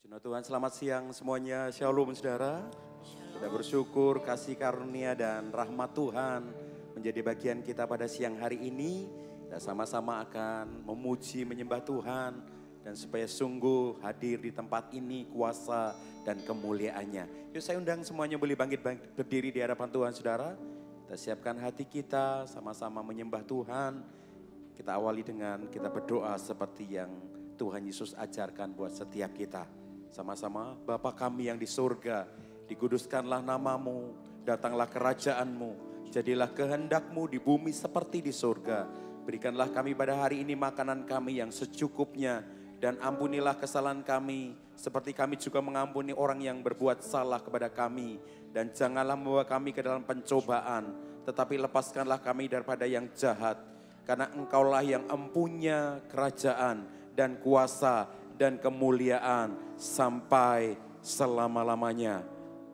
Puji Tuhan, selamat siang semuanya. Shalom saudara. Kita bersyukur kasih karunia dan rahmat Tuhan menjadi bagian kita pada siang hari ini. Kita sama-sama akan memuji, menyembah Tuhan. Dan supaya sungguh hadir di tempat ini kuasa dan kemuliaannya. Yuk saya undang semuanya boleh bangkit berdiri di hadapan Tuhan saudara. Kita siapkan hati kita sama-sama menyembah Tuhan. Kita awali dengan kita berdoa seperti yang Tuhan Yesus ajarkan buat setiap kita. Sama-sama, Bapa kami yang di surga, dikuduskanlah namamu, datanglah kerajaanmu, jadilah kehendakmu di bumi seperti di surga. Berikanlah kami pada hari ini makanan kami yang secukupnya, dan ampunilah kesalahan kami, seperti kami juga mengampuni orang yang berbuat salah kepada kami. Dan janganlah membawa kami ke dalam pencobaan, tetapi lepaskanlah kami daripada yang jahat. Karena engkaulah yang empunya kerajaan dan kuasa dan kemuliaan sampai selama-lamanya.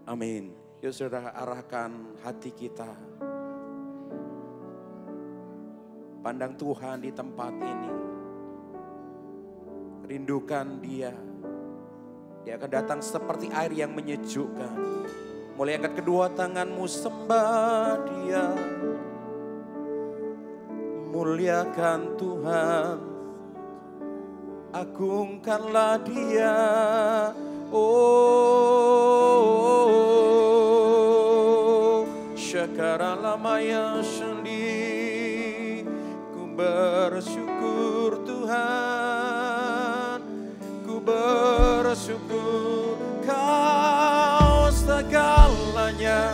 Amin. Yuk saudara arahkan hati kita. Pandang Tuhan di tempat ini. Rindukan Dia. Dia akan datang seperti air yang menyejukkan. Mulai angkat kedua tanganmu, sembah Dia. Muliakan Tuhan. Agungkanlah Dia, oh, syakaralah maya sendi. Ku bersyukur Tuhan, ku bersyukur Kau segalanya,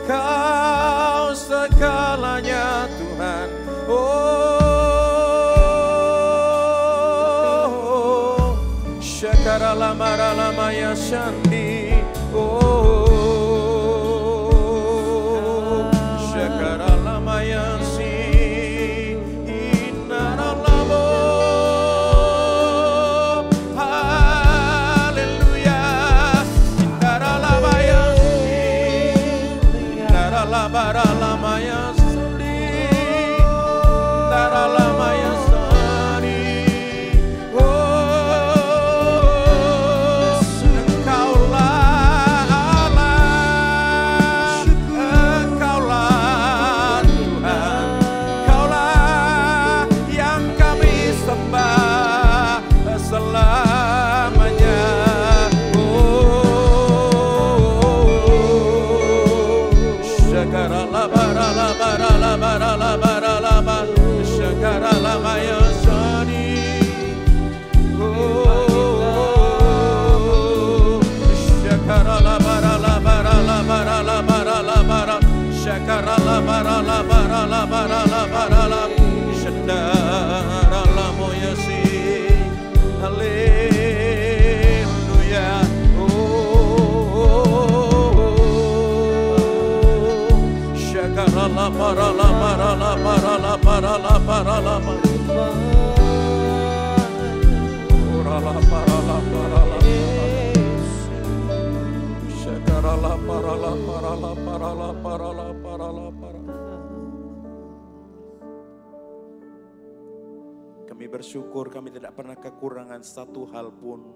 Kau segalanya Tuhan, oh. Lama lama ya shandi, oh, shakara lama ya si, inara lamo, hallelujah, inara lama ya si, inara lama ya shandi, inara lama ya. Kami bersyukur kami tidak pernah kekurangan satu hal pun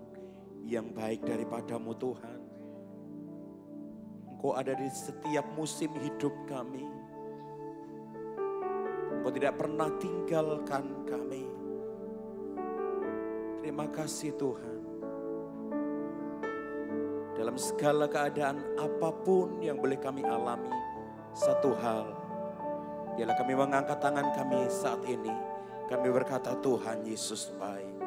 yang baik daripadamu Tuhan. Engkau ada di setiap musim hidup kami. Engkau tidak pernah tinggalkan kami. Terima kasih Tuhan. Dalam segala keadaan apapun yang boleh kami alami, satu hal, ialah kami mengangkat tangan kami saat ini. Kami berkata Tuhan Yesus baik.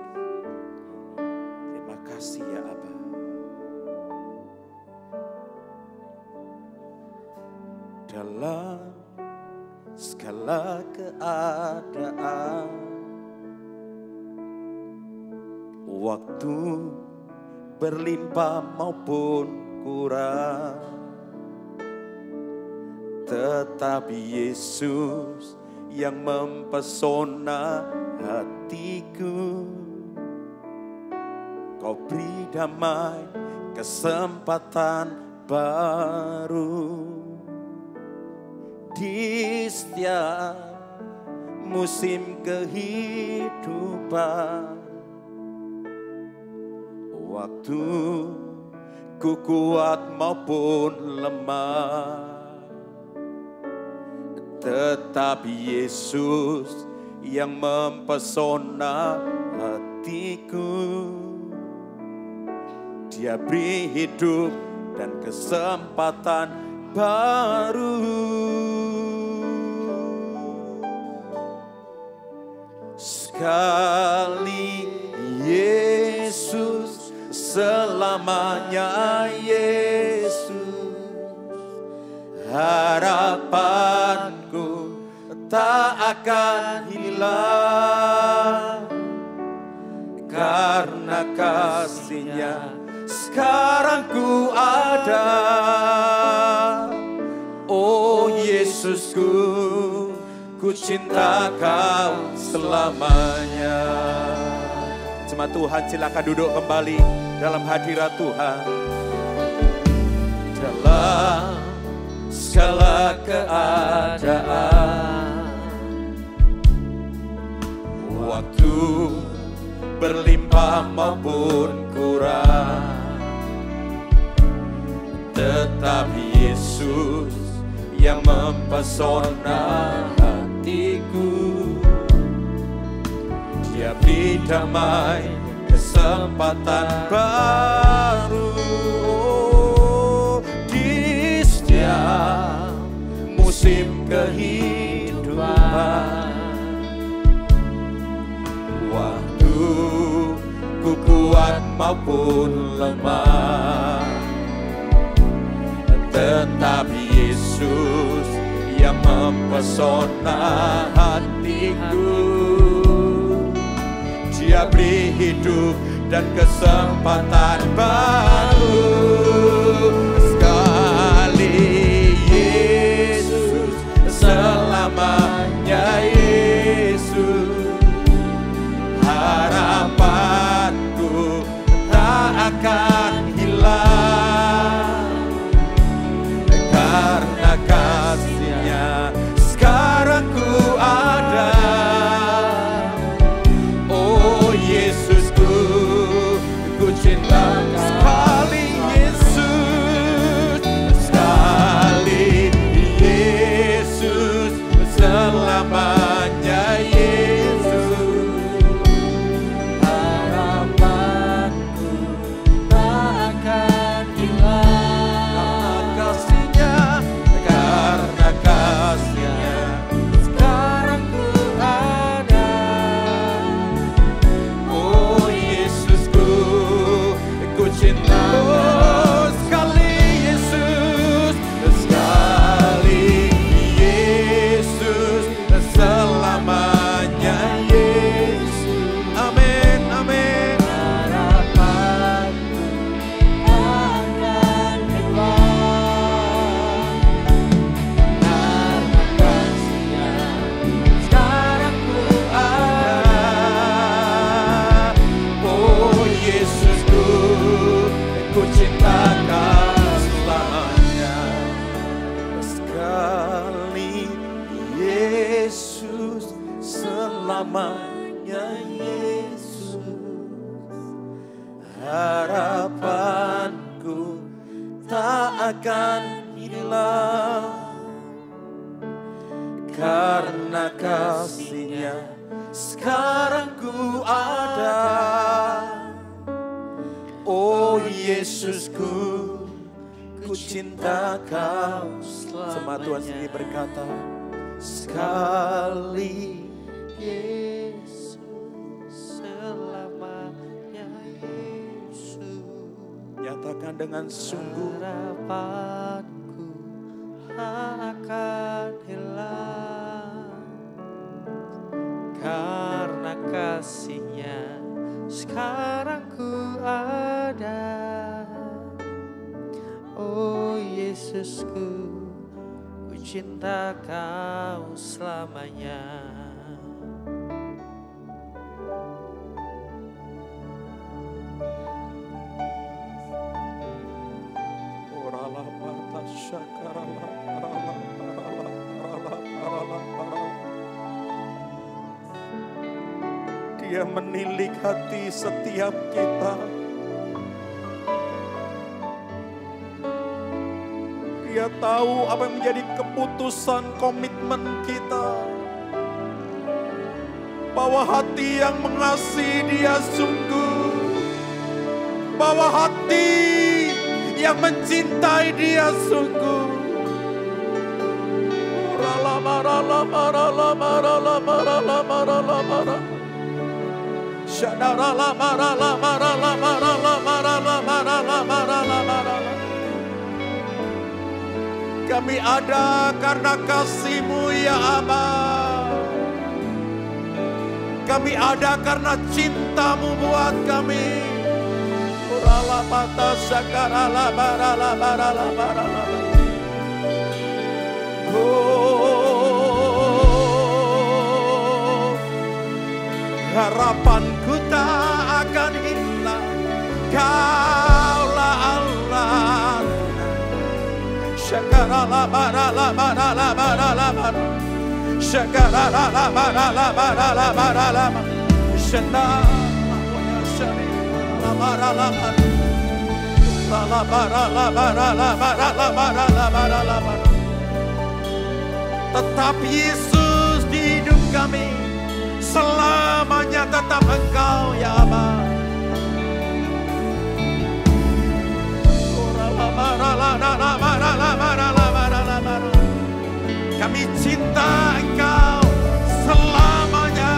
Terima kasih ya Aba. Dalam segala keadaan, waktu berlimpah maupun kurang, tetapi Yesus yang mempesona hatiku. Kau beri damai kesempatan baru di setiap musim kehidupan. Waktu ku kuat maupun lemah, tetap Yesus yang mempesona hatiku. Dia beri hidup dan kesempatan baru. Sekali Yesus, selamanya Yesus. Harapanku tak akan hilang, karena kasih-Nya sekarang ku ada. Oh Yesusku, ku cinta Kau selamanya. Jemaat Tuhan, silakan duduk kembali dalam hadirat Tuhan. Dalam segala keadaan, waktu berlimpah maupun kurang, tetap Yesus yang mempesona hatiku. Dia beri damai, kesempatan baru. Di setiap musim kehidupan, waktu ku kuat maupun lemah, tetap Yesus yang mempesona hatiku. Dia beri hidup dan kesempatan baru. Sekali Yesus, selamanya Yesus. Harapanku tak akan hilang, karena kasih-Nya sekarang ku ada. Oh Yesusku, ku cinta sekali Yesus, sekali Yesus, selamanya Yesus. Harapanku tak akan hilang, karena kasih-Nya sekarang ku ada. Oh Yesusku, ku cinta. Oh sekali Yesus, sekali Yesus, selamanya Yesus. Amin, amin. Harapanku akan hilang, karena kasih-Nya sekarang ku ada. Oh Yesusku, ku cinta Kau selamanya. Sekali Yesus, selamanya Yesus. Harapanku tak akan hilang, karena kasih-Nya sekarang ku ada. Oh Yesusku, ku cinta Kau selamanya. Jemaat Tuhan sendiri berkata, sekali Yesus, selamanya Yesus. Nyatakan dengan sungguh, harapanku tak akan hilang, karena kasih-Nya sekarang ku ada. Oh Yesusku, ku cinta Kau selamanya. Dia menilik hati setiap kita. tahu apa yang menjadi keputusan komitmen kita. Bahwa hati yang mengasihi Dia sungguh. Bahwa hati yang mencintai Dia sungguh. Kami ada karena kasih-Mu ya Aba. Kami ada karena cinta-Mu buat kami. Oh, harapanku tak akan hilang. Kaulah Allah. Tetap Yesus di hidup kami, selamanya tetap Engkau ya Aba. Kami cinta Engkau selamanya.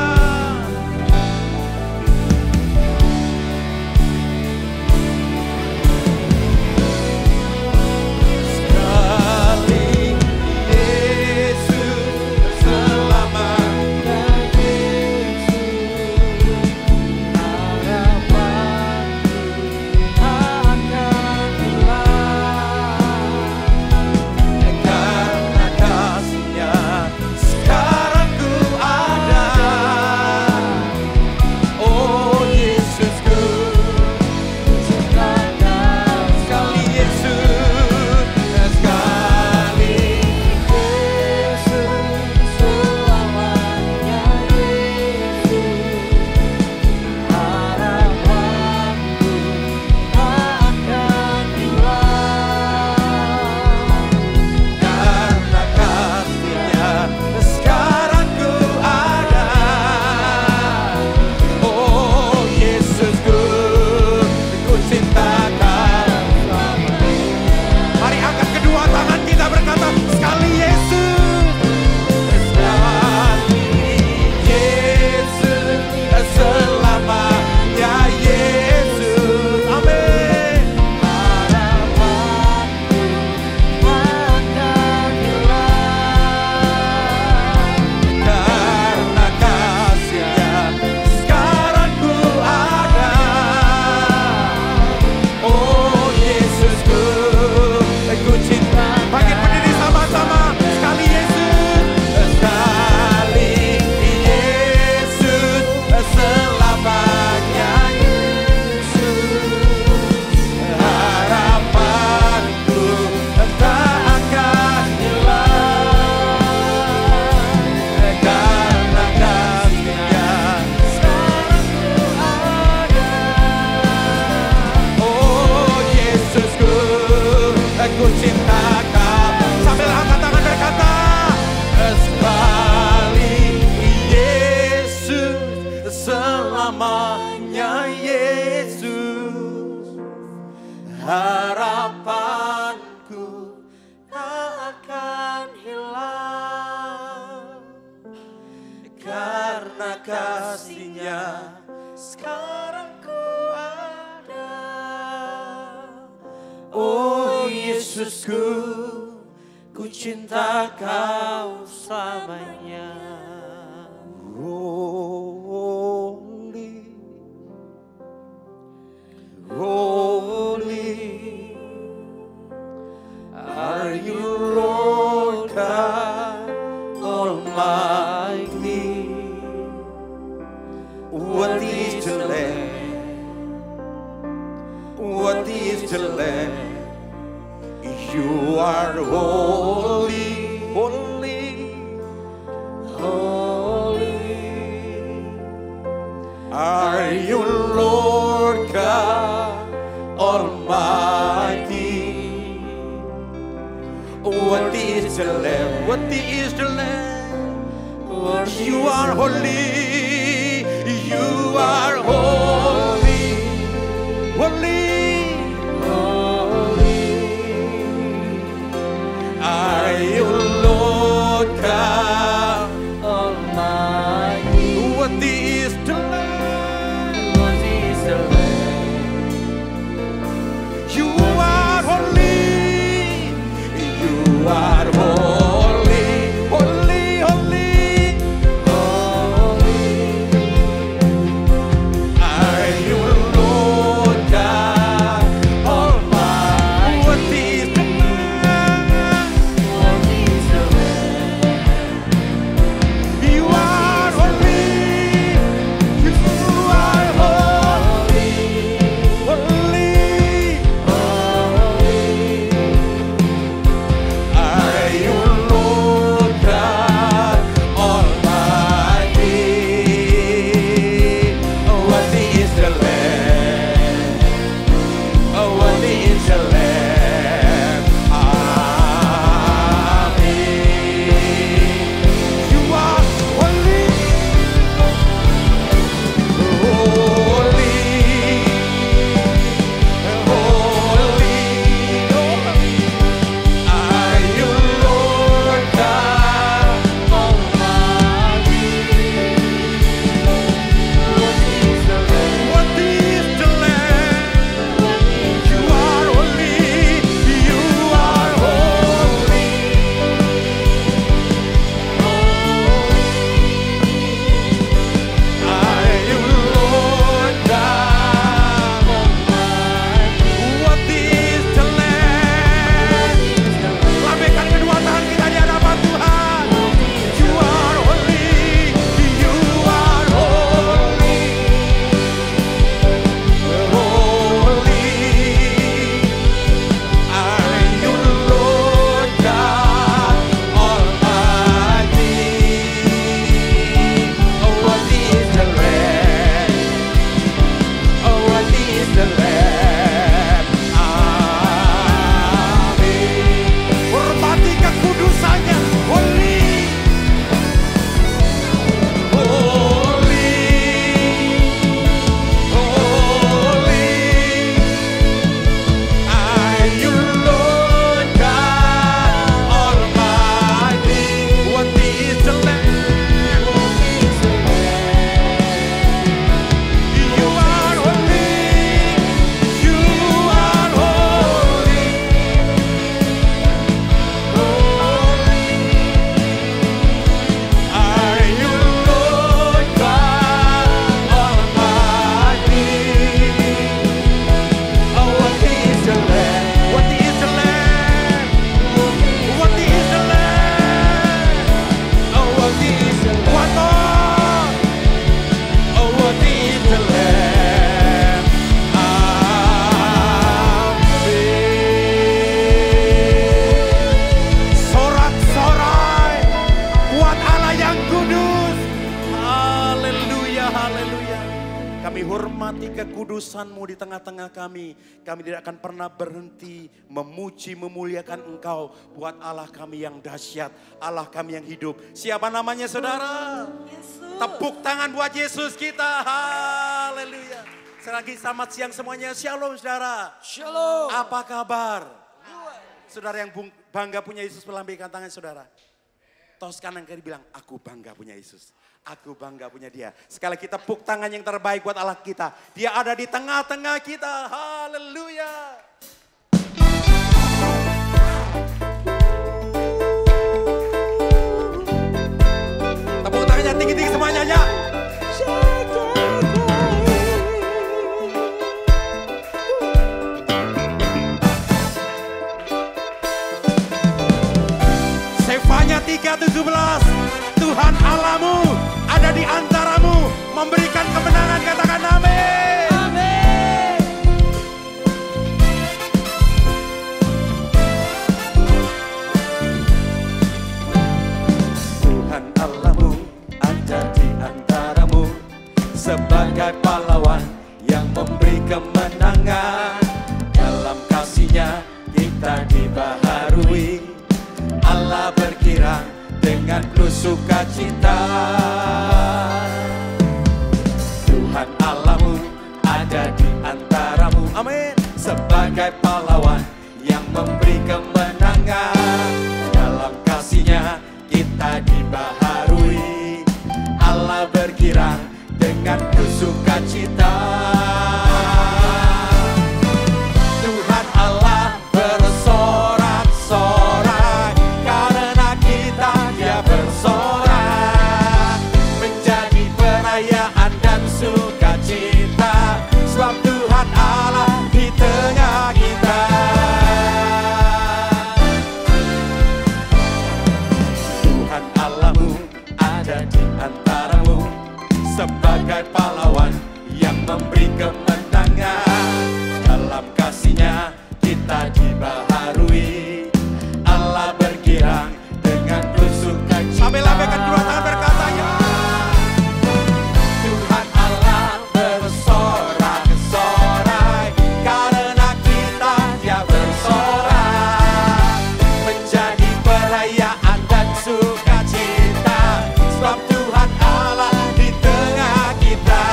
Sekali Yesus selamanya, Yesus harapanku akan hilang. Karena kasih-Nya sekarang ku ada. Oh Yesusku, sekali Yesus, sekali Yesus selamanya, Yesus harapanku akan hilang. Karena kasih-Nya sekarang ku ada. Oh Yesusku, ku cinta Kau selamanya. Mari angkat kedua tangan kita berkata, sekali Yesus, sekali Yesus selamanya, Yesus. Amin. Harapanku akan hilang. Karena kasih-Nya sekarang ku ada. Oh Yesusku, ku cinta. Bangkit berdiri sama-sama. Sekali Yesus, sekali Yesus selamanya, Yesus harapanku tak akan hilang. Karena kasih-Nya sekarang ku ada. Oh Yesusku, ku cinta Kau. Sambil angkat tangan berkata, sekali Yesus selamanya, Yesus harapanku tak akan hilang. Karena kasih-Nya sekarang ku ada. Oh Yesusku, ku cinta Kau selamanya. Holy, holy are you, Lord God Almighty. What is the Lamb? What is the Lamb? You are holy, holy, holy. Are you, Lord God Almighty? is the Lamb? Worthy is the Lamb. You are holy. You are holy. Holy. Are you Lord God Almighty? Worthy is the Lamb. Worthy is the Lamb. You are holy. You are holy. Holy, holy. Holy. Are you Lord God Almighty? Worthy is the Lamb. Worthy is the Lamb. You are holy. You are holy. Holy. Are you Lord God Almighty? Worthy is the Lamb. Worthy is the Lamb. Amen. You are holy. Holy. Holy. Are you Lord God Almighty? Worthy is the Lamb. Worthy is the Lamb. You are holy. You are holy. Are you Lord God Almighty? Worthy is the Lamb. Lambaikan kedua tangan kita di hadapan Tuhan. You are holy. You are holy. Holy. Are you Lord God Almighty? Worthy is the Lamb. Worthy is the Lamb. Amin. Hormati kekudusannya. Holy. Holy. Holy. Are you Lord God Almighty? Worthy is the Lamb. Worthy is the Lamb. You are holy. You are holy. Holy. Are you Lord God Almighty? Worthy is the Lamb. Worthy is the Lamb. Worthy is the Lamb. Worthy is the Lamb. One more. Worthy is the Lamb. Amin. Sorak-sorai buat Allah yang kudus. Haleluya, haleluya. Kami hormati kekudusan-Mu di tengah-tengah kami. Kami tidak akan pernah berhenti memuji, memuliakan Engkau. Buat Allah kami yang dahsyat, Allah kami yang hidup. Siapa namanya saudara? Tepuk tangan buat Yesus kita. Haleluya. Selagi selamat siang semuanya. Shalom saudara. Shalom. Apa kabar? Saudara yang bangga punya Yesus, melambaikan tangan saudara. Tos kanan kiri bilang, aku bangga punya Yesus. Aku bangga punya dia. Sekali kita tepuk tangan yang terbaik buat Allah kita. Dia ada di tengah-tengah kita. Haleluya. Tepuk tangannya tinggi-tinggi semuanya ya. Sefanya 3:17. Tuhan Allahmu ada di antaramu, memberikan kemenangan. Katakan amin. Amin. Tuhan Allahmu ada di antaramu, sebagai pahlawan yang memberi kemenangan. Dalam kasih-Nya kita dibaharui. Allah dengan penuh sukacita. Tuhan Allahmu ada di antaramu, amin, sebagai pahlawan yang memberi kemenangan. Dalam kasih-Nya kita dibaharui, Allah bergirang dengan penuh sukacita. Tuhan Allah bersorak-sorai, karena kita Dia bersorak, menjadi perayaan dan sukacita, sebab Tuhan Allah di tengah kita. Tuhan Allahmu ada di antaramu, sebagai pahlawan yang memberi kemenangan. Dalam kasih-Nya kita dibaharui, Allah bergirang dengan penuh sukacita. Sambil lambaikan kedua tangan berkata, ya. Tuhan Allah bersorak-sorai, karena kita Dia bersorak, menjadi perayaan dan sukacita, sebab Tuhan Allah di tengah kita.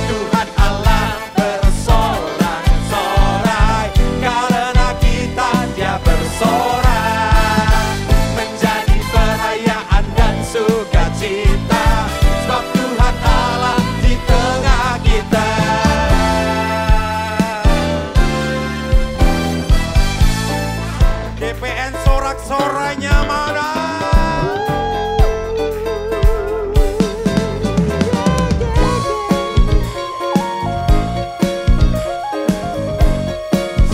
Tuhan Allah bersorak-sorai, karena kita Dia bersorak, menjadi perayaan dan sukacita, sebab Tuhan Allah di tengah kita. GPN sorak-sorainya mana?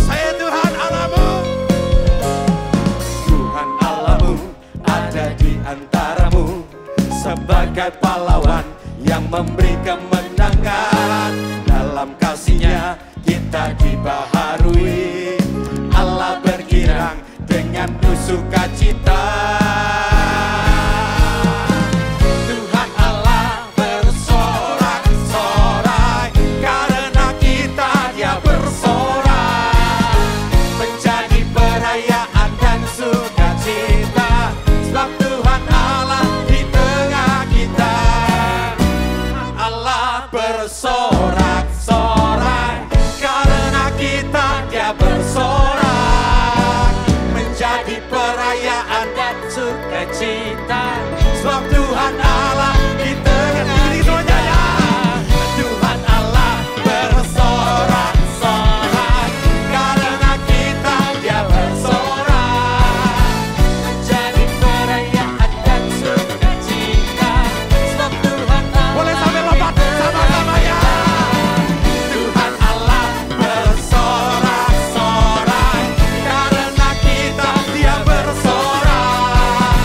Saya Tuhan Allahmu. Tuhan Allahmu ada di antaramu, sebagai pahlawan yang memberi kemenangan. Dalam kasih-Nya kita dibaharui, Allah bergirang dengan penuh sukacita. Tuhan Allah bersorak-sorai, karena kita Dia bersorak, menjadi perayaan dan sukacita, sebab Tuhan Allah di tengah kita. Allah bersorak-sorai, karena kita Dia bersorak, menjadi perayaan dan sukacita, sebab Tuhan Allah di tengah kita. Tuhan Allah bersorak-sorai, karena kita Dia bersorak, menjadi perayaan dan sukacita, sebab Tuhan Allah. Boleh sampai lompat sama-sama ya. Tuhan Allah bersorak-sorai, karena kita Dia bersorak,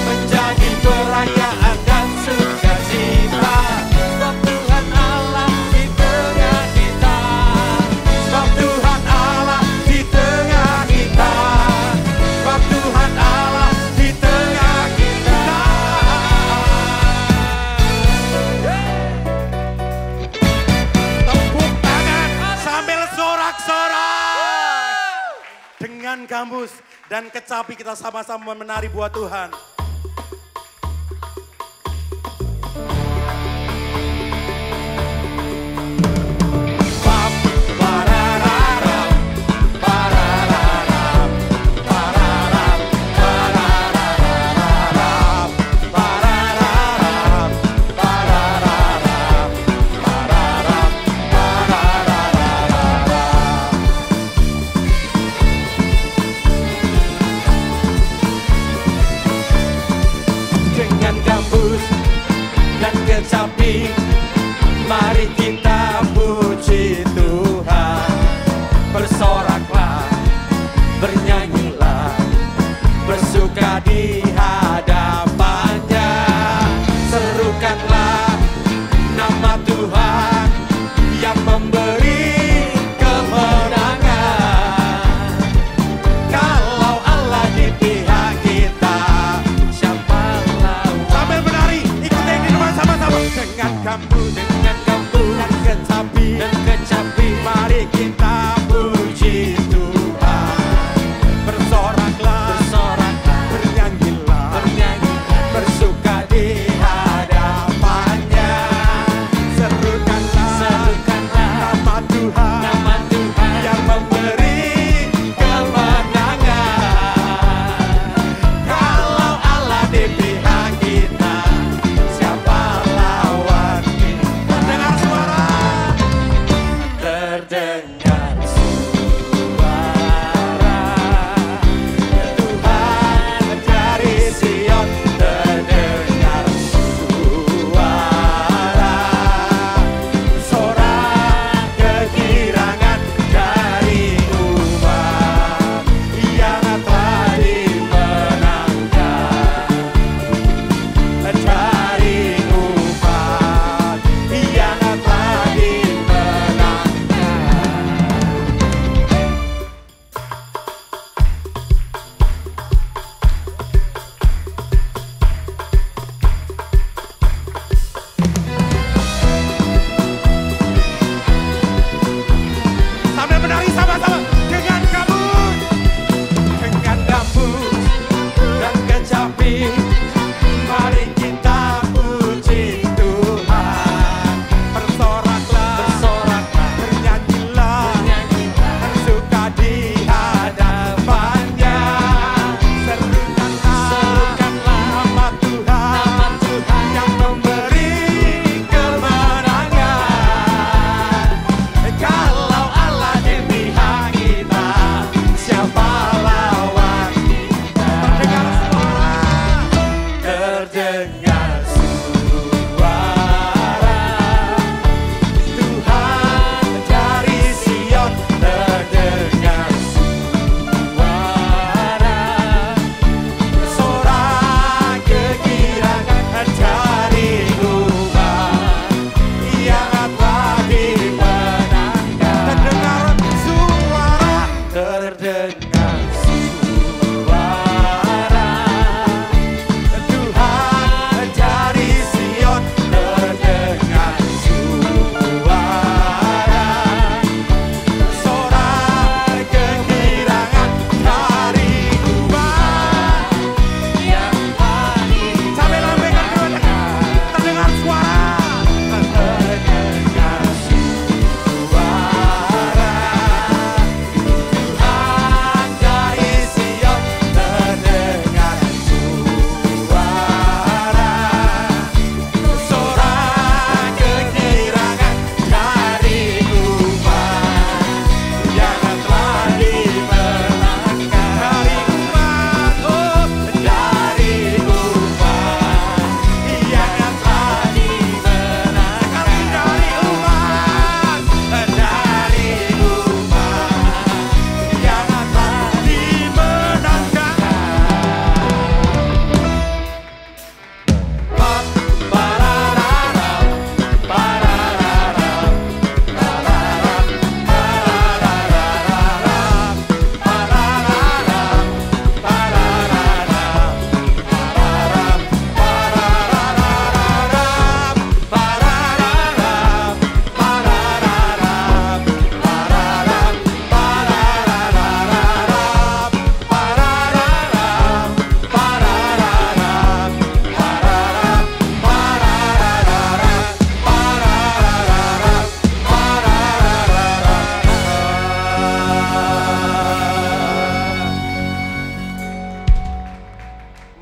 menjadi perayaan dan sukacita, sebab Tuhan Allah di tengah kita, sebab Tuhan Allah di tengah kita, sebab Tuhan Allah di tengah kita. Tepuk tangan sambil sorak-sorai. Dengan gambus dan kecapi kita sama-sama menari buat Tuhan. Pam, parararam, parararam, pararam, parararam, parararam, parararam, pararam, parararam. Dengan gambus dan kecapi, mari kita puji Tuhan. Bersoraklah, bernyanyilah, bersuka di hadapan-Nya. Serukanlah nama Tuhan yang memberi kemenangan. Kalau Allah di pihak kita, siapa lawan? Sambil menari, ikut yang di rumah sama-sama. Dengan gambus dan kecapi, mari kita puji Tuhan. Bersoraklah, bernyanyilah,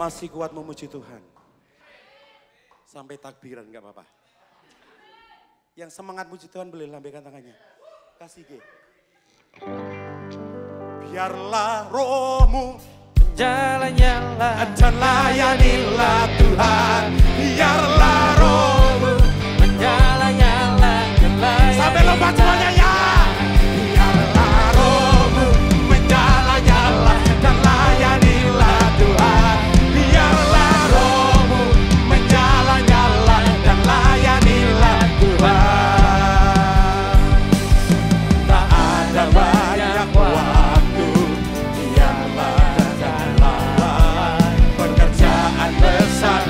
Masih kuat memuji Tuhan. Sampai takbiran gak apa-apa. Yang semangat muji Tuhan boleh lambaikan tangannya. Kasih G. Biarlah rohmu jalan-jalan dan layanilah Tuhan. Biarlah rohmu menjalan-jalan dan layanilah. Sampai lompat semuanya ya. Biarlah rohmu menjalan-jalan dan layanilah Tuhan. Biarlah rohmu menjalan-jalan dan layanilah Tuhan. Tak ada banyak waktu, biarlah jalan pekerjaan besar.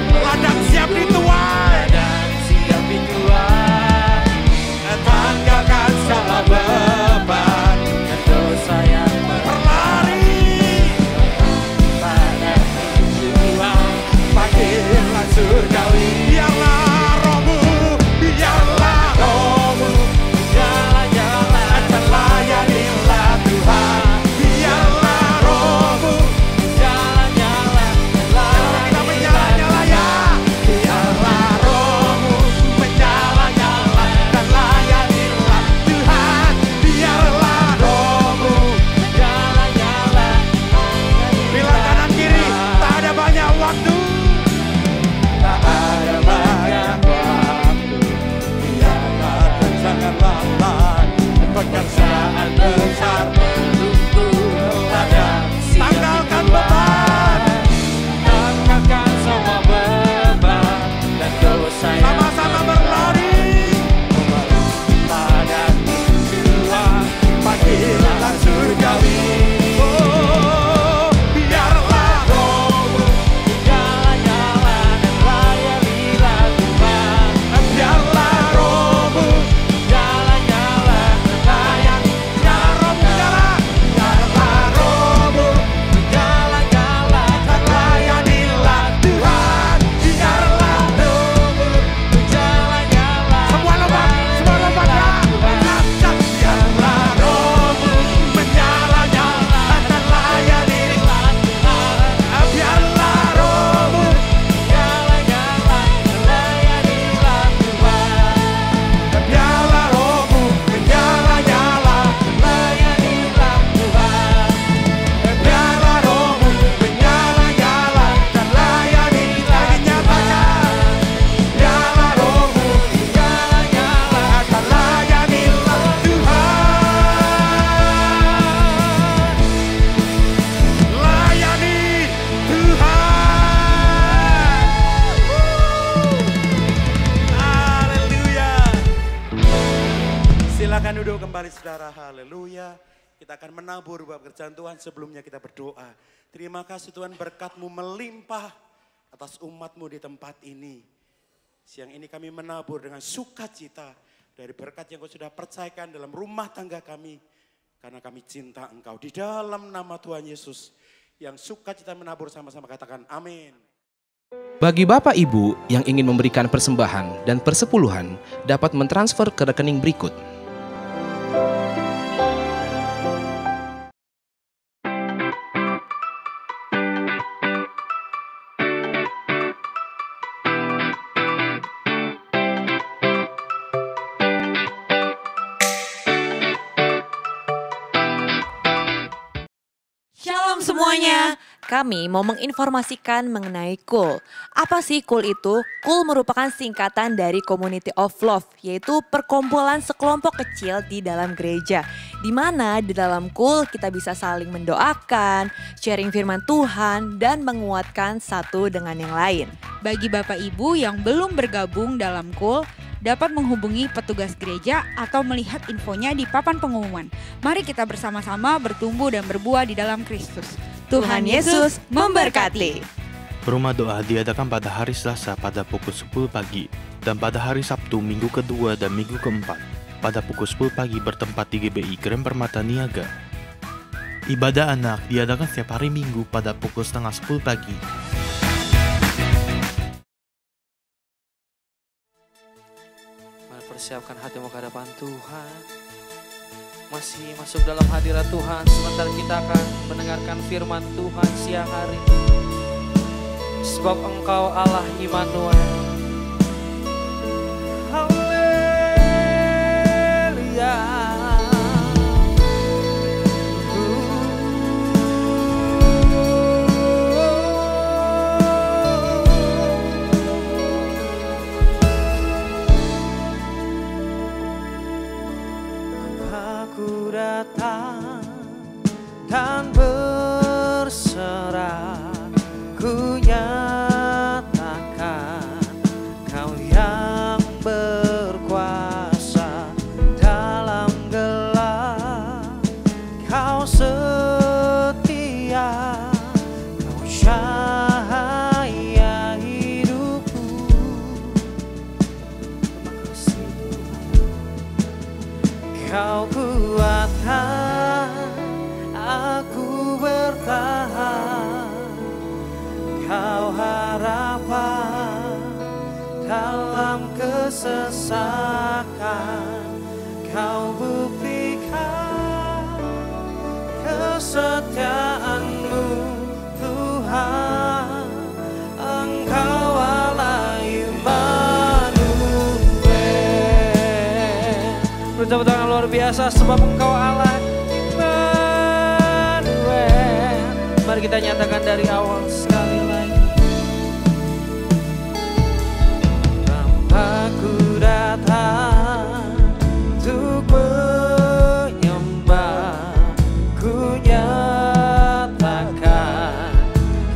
kembali saudara, haleluya. Kita akan menabur buat pekerjaan Tuhan, sebelumnya kita berdoa. Terima kasih Tuhan, berkat-Mu melimpah atas umat-Mu di tempat ini. Siang ini kami menabur dengan sukacita dari berkat yang Kau sudah percayakan dalam rumah tangga kami. Karena kami cinta Engkau, di dalam nama Tuhan Yesus. Yang sukacita menabur sama-sama katakan amin. Bagi Bapak Ibu yang ingin memberikan persembahan dan persepuluhan dapat mentransfer ke rekening berikut. Shalom semuanya, kami mau menginformasikan mengenai KUL. Apa sih KUL itu? KUL merupakan singkatan dari Community of Love, yaitu perkumpulan sekelompok kecil di dalam gereja. Di mana di dalam KUL kita bisa saling mendoakan, sharing firman Tuhan, dan menguatkan satu dengan yang lain. Bagi Bapak Ibu yang belum bergabung dalam KUL, dapat menghubungi petugas gereja atau melihat infonya di papan pengumuman. Mari kita bersama-sama bertumbuh dan berbuah di dalam Kristus. Tuhan Yesus memberkati. Rumah doa diadakan pada hari Selasa pada pukul 10 pagi dan pada hari Sabtu minggu kedua dan minggu keempat pada pukul 10 pagi bertempat di GBI Grand Permata Niaga. Ibadah anak diadakan setiap hari Minggu pada pukul setengah 10 pagi. Persiapkan hatimu ke hadapan Tuhan. Masih masuk dalam hadirat Tuhan. Sebentar kita akan mendengarkan firman Tuhan siang hari. Sebab Engkau Allah Immanuel. Haleluya. Aku datang dan berserah, ku nyatakan Kau yang berkuasa dalam gelap. Kau setia, Kau cahaya hidupku. Terima kasih Kau kuatkan aku bertahan. Kau harapan dalam kesesakan. Kau buktikan kesetiaan-Mu Tuhan. Engkau Allah Immanuel. Bertepuk tangan luar biasa sebab Engkau Allah Immanuel. Mari kita nyatakan dari awal sekali lagi. Bapakku datang untuk menyembah, ku nyatakan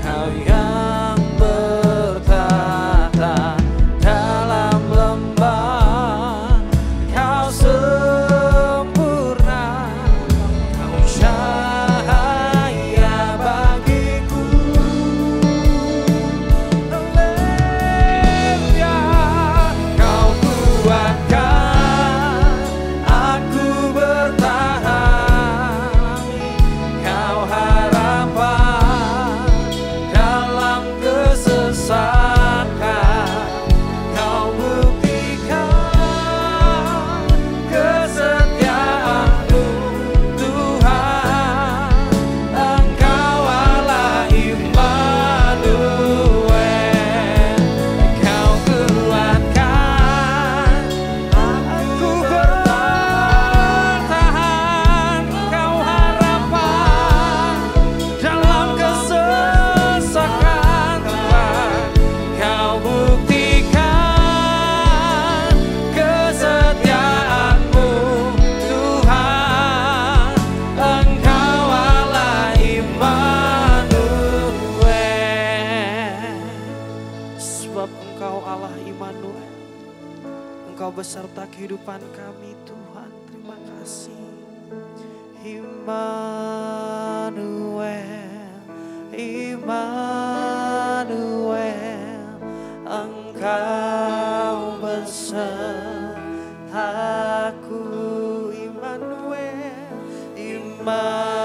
Kau yang bertata dalam lembah. Kau sempurna, Kau cahaya bagiku. Haleluya. Kau kuatkan aku bertahan. Kau harapan dalam kesesakan. Kau buktikan kesetiaan-Mu Tuhan. Engkau Allah Immanuel. Kau kuatkan aku bertahan. Kau harapan dalam kesesakan Tuhan. Kau buktikan kesetiaan-Mu Tuhan. Engkau Allah Immanuel. Sebab Engkau Allah Immanuel. Engkau beserta kehidupan kami Tuhan. Terima kasih. Immanuel, Immanuel, Engkau besertaku. Immanuel, Immanuel,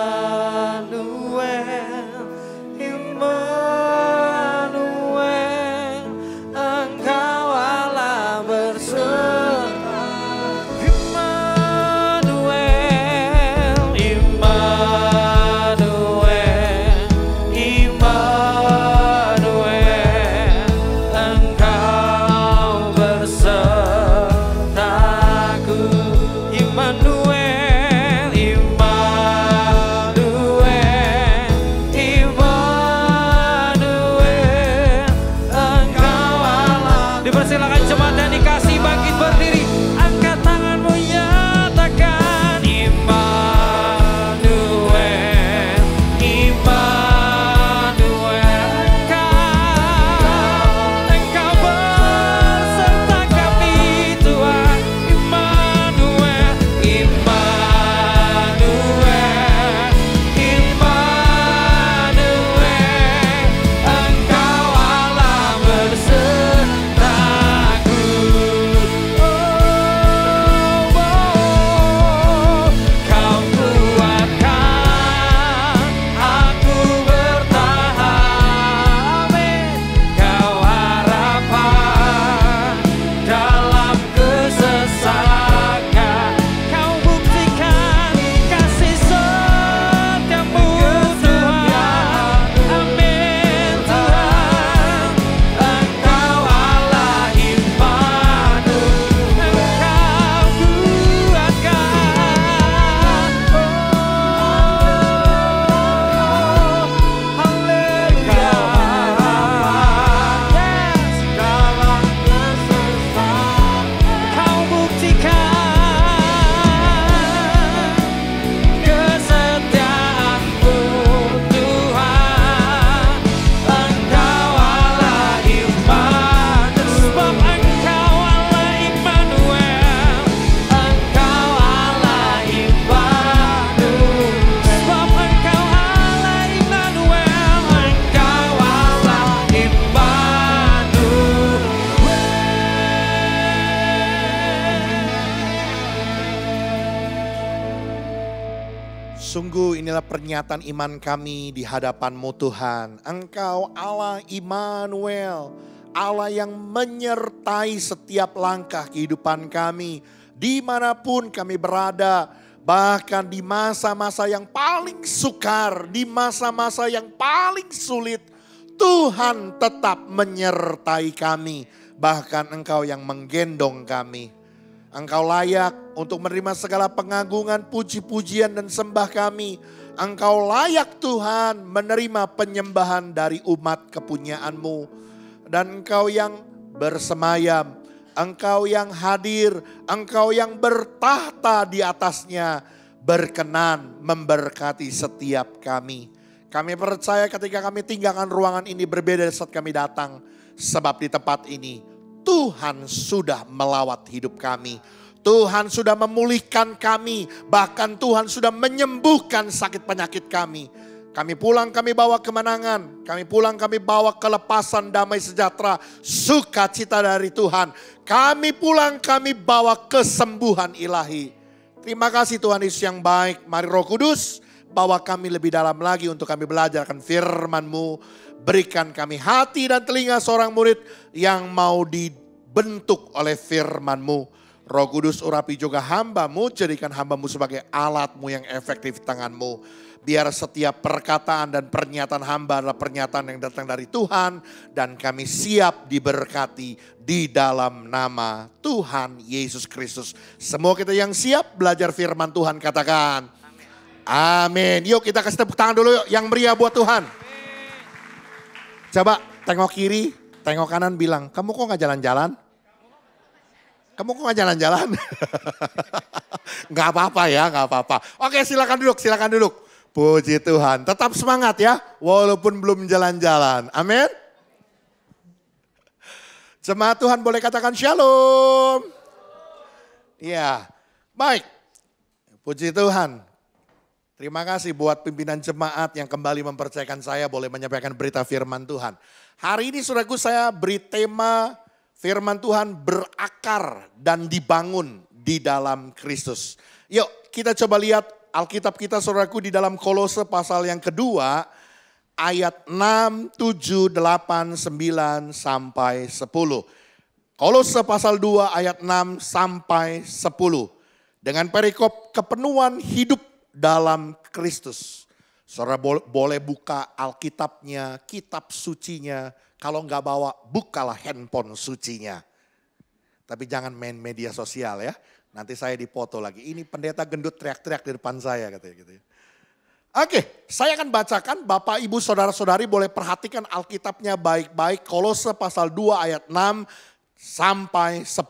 Immanuel, Engkau Allah beserta. Immanuel, Immanuel, Immanuel, Engkau besertaku. Immanuel, Immanuel, Immanuel, Engkau Allah. Dipersilakan jemaat yang dikasih bangkit berdiri, angkat tanganmu nyatakan Immanuel, Immanuel, Engkau beserta kami Tuhan. Immanuel, Immanuel, Immanuel, Engkau Allah besertaku. Kau kuatkan aku bertahan, amin. Kau harapan dalam kesesakan, kau buktikan kasih setiamu Tuhan, amin Tuhan. Engkau Allah Immanuel, Engkau kuatkan. Haleluya. Yes, dalam kesesakan kau buktikan kesetiaanmu Tuhan. Engkau Allah Immanuel, sebab Engkau Allah Immanuel, Engkau Allah Immanuel, sebab Engkau Allah Immanuel, Engkau Allah Immanuel. Sungguh inilah pernyataan iman kami di hadapan-Mu Tuhan. Engkau Allah Immanuel, Allah yang menyertai setiap langkah kehidupan kami. Dimanapun kami berada, bahkan di masa-masa yang paling sukar, di masa-masa yang paling sulit, Tuhan tetap menyertai kami. Bahkan Engkau yang menggendong kami. Engkau layak untuk menerima segala pengagungan, puji-pujian dan sembah kami. Engkau layak Tuhan menerima penyembahan dari umat kepunyaan-Mu. Dan Engkau yang bersemayam, Engkau yang hadir, Engkau yang bertahta di atasnya, berkenan memberkati setiap kami. Kami percaya ketika kami tinggalkan ruangan ini berbeda saat kami datang. Sebab di tempat ini Tuhan sudah melawat hidup kami. Tuhan sudah memulihkan kami. Bahkan Tuhan sudah menyembuhkan sakit penyakit kami. Kami pulang kami bawa kemenangan. Kami pulang kami bawa kelepasan, damai sejahtera, sukacita dari Tuhan. Kami pulang kami bawa kesembuhan ilahi. Terima kasih Tuhan Yesus yang baik. Mari Roh Kudus bawa kami lebih dalam lagi untuk kami belajarkan firman-Mu. Berikan kami hati dan telinga seorang murid yang mau dibentuk oleh firman-Mu. Roh Kudus urapi juga hamba-Mu, jadikan hamba-Mu sebagai alat-Mu yang efektif di tangan-Mu. Biar setiap perkataan dan pernyataan hamba adalah pernyataan yang datang dari Tuhan. Dan kami siap diberkati di dalam nama Tuhan Yesus Kristus. Semua kita yang siap belajar firman Tuhan katakan amin. Yuk kita kasih tepuk tangan dulu yuk, yang meriah buat Tuhan. Coba tengok kiri, tengok kanan bilang, kamu kok gak jalan-jalan? Kamu kok gak jalan-jalan? Gak apa-apa ya, gak apa-apa. Oke silakan duduk, silakan duduk. Puji Tuhan, tetap semangat ya, walaupun belum jalan-jalan. Amin. Jemaat Tuhan boleh katakan shalom. Ya, baik. Puji Tuhan. Terima kasih buat pimpinan jemaat yang kembali mempercayakan saya boleh menyampaikan berita firman Tuhan. Hari ini saudaraku saya beri tema firman Tuhan berakar dan dibangun di dalam Kristus. Yuk kita coba lihat Alkitab kita saudaraku di dalam Kolose pasal yang kedua ayat 6, 7, 8, 9 sampai 10. Kolose pasal 2 ayat 6 sampai 10. Dengan perikop kepenuhan hidup dalam Kristus. Saudara boleh buka Alkitabnya, kitab sucinya. Kalau enggak bawa, bukalah handphone sucinya. Tapi jangan main media sosial ya. Nanti saya dipoto lagi. Ini pendeta gendut teriak-teriak di depan saya katanya gitu ya. Oke, saya akan bacakan. Bapak, Ibu, Saudara-saudari boleh perhatikan Alkitabnya baik-baik. Kolose pasal 2 ayat 6 sampai 10.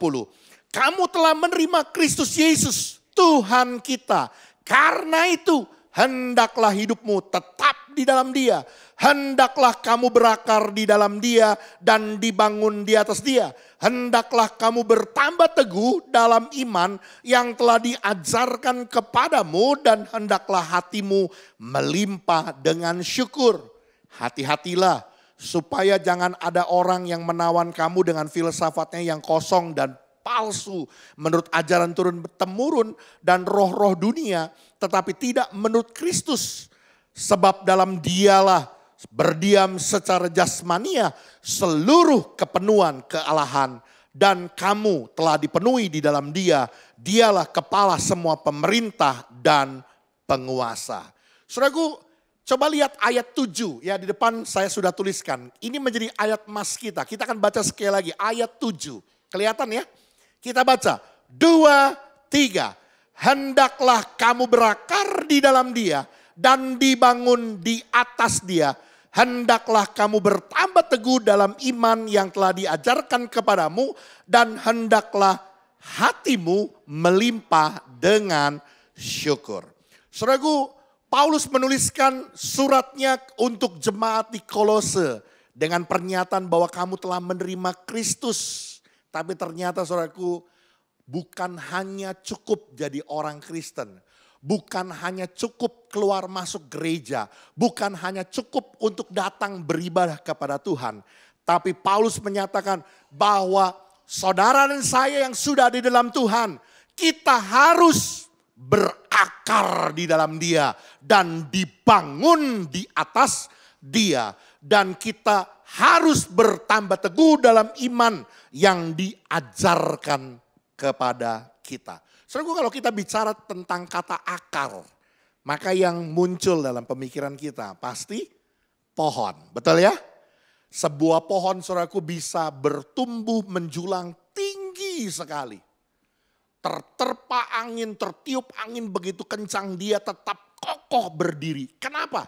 Kamu telah menerima Kristus Yesus, Tuhan kita. Karena itu hendaklah hidupmu tetap di dalam Dia. Hendaklah kamu berakar di dalam Dia dan dibangun di atas Dia. Hendaklah kamu bertambah teguh dalam iman yang telah diajarkan kepadamu dan hendaklah hatimu melimpah dengan syukur. Hati-hatilah supaya jangan ada orang yang menawan kamu dengan filsafatnya yang kosong dan palsu menurut ajaran turun-temurun dan roh-roh dunia, tetapi tidak menurut Kristus. Sebab dalam Dialah berdiam secara jasmania seluruh kepenuhan kealahan, dan kamu telah dipenuhi di dalam Dia. Dialah kepala semua pemerintah dan penguasa. Saudaraku, coba lihat ayat 7 ya, di depan saya sudah tuliskan. Ini menjadi ayat emas kita. Kita akan baca sekali lagi ayat 7. Kelihatan ya? Kita baca 2, 3. Hendaklah kamu berakar di dalam Dia dan dibangun di atas Dia. Hendaklah kamu bertambah teguh dalam iman yang telah diajarkan kepadamu dan hendaklah hatimu melimpah dengan syukur. Saudaraku, Paulus menuliskan suratnya untuk jemaat di Kolose dengan pernyataan bahwa kamu telah menerima Kristus. Tapi ternyata saudaraku, bukan hanya cukup jadi orang Kristen. Bukan hanya cukup keluar masuk gereja. Bukan hanya cukup untuk datang beribadah kepada Tuhan. Tapi Paulus menyatakan bahwa saudara dan saya yang sudah di dalam Tuhan, kita harus berakar di dalam Dia dan dibangun di atas Dia. Dan kita harus bertambah teguh dalam iman yang diajarkan kepada kita. Saudaraku, kalau kita bicara tentang kata akar, maka yang muncul dalam pemikiran kita pasti pohon. Betul ya? Sebuah pohon saudaraku bisa bertumbuh menjulang tinggi sekali. Terterpa angin, tertiup angin begitu kencang, dia tetap kokoh berdiri. Kenapa?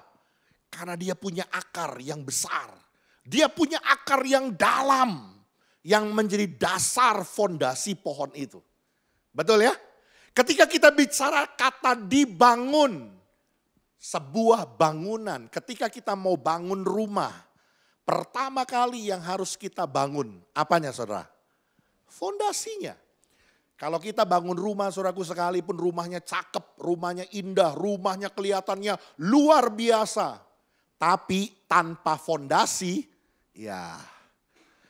Karena dia punya akar yang besar. Dia punya akar yang dalam. Yang menjadi dasar fondasi pohon itu. Betul ya? Ketika kita bicara kata dibangun. Sebuah bangunan. Ketika kita mau bangun rumah. Pertama kali yang harus kita bangun. Apanya saudara? Fondasinya. Kalau kita bangun rumah saudaraku, sekalipun rumahnya cakep, rumahnya indah, rumahnya kelihatannya luar biasa. Tapi tanpa fondasi, ya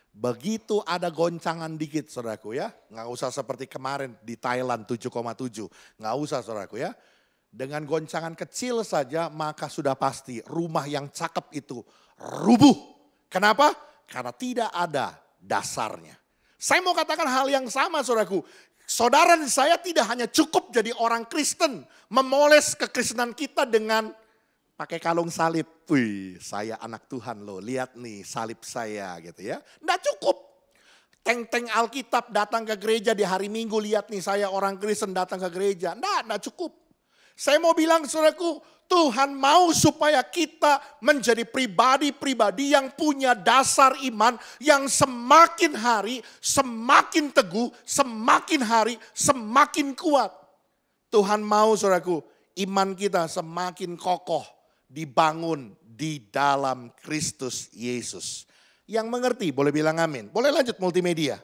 begitu ada goncangan dikit saudaraku ya. Nggak usah seperti kemarin di Thailand 7,7. Nggak usah saudaraku ya. Dengan goncangan kecil saja maka sudah pasti rumah yang cakep itu rubuh. Kenapa? Karena tidak ada dasarnya. Saya mau katakan hal yang sama saudaraku. Saudara dan saya tidak hanya cukup jadi orang Kristen. Memoles kekristenan kita dengan pakai kalung salib. Wih, saya anak Tuhan loh, lihat nih salib saya gitu ya. Nggak cukup. Teng-teng Alkitab datang ke gereja di hari Minggu, lihat nih saya orang Kristen datang ke gereja. Nggak cukup. Saya mau bilang saudaraku, Tuhan mau supaya kita menjadi pribadi-pribadi yang punya dasar iman yang semakin hari, semakin teguh, semakin hari, semakin kuat. Tuhan mau saudaraku, iman kita semakin kokoh dibangun di dalam Kristus Yesus. Yang mengerti boleh bilang amin. Boleh lanjut multimedia.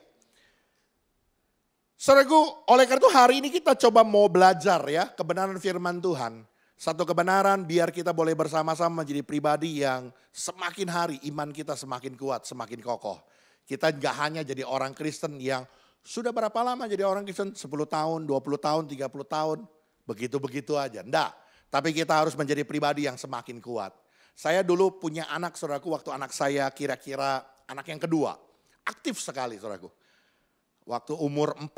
Saudaraku, oleh karena itu hari ini kita coba mau belajar ya kebenaran firman Tuhan. Satu kebenaran biar kita boleh bersama-sama menjadi pribadi yang semakin hari iman kita semakin kuat, semakin kokoh. Kita nggak hanya jadi orang Kristen yang sudah berapa lama jadi orang Kristen? 10 tahun, 20 tahun, 30 tahun. Begitu-begitu aja. Enggak. Tapi kita harus menjadi pribadi yang semakin kuat. Saya dulu punya anak, saudaraku, waktu anak saya kira-kira anak yang kedua. Aktif sekali, saudaraku. Waktu umur 4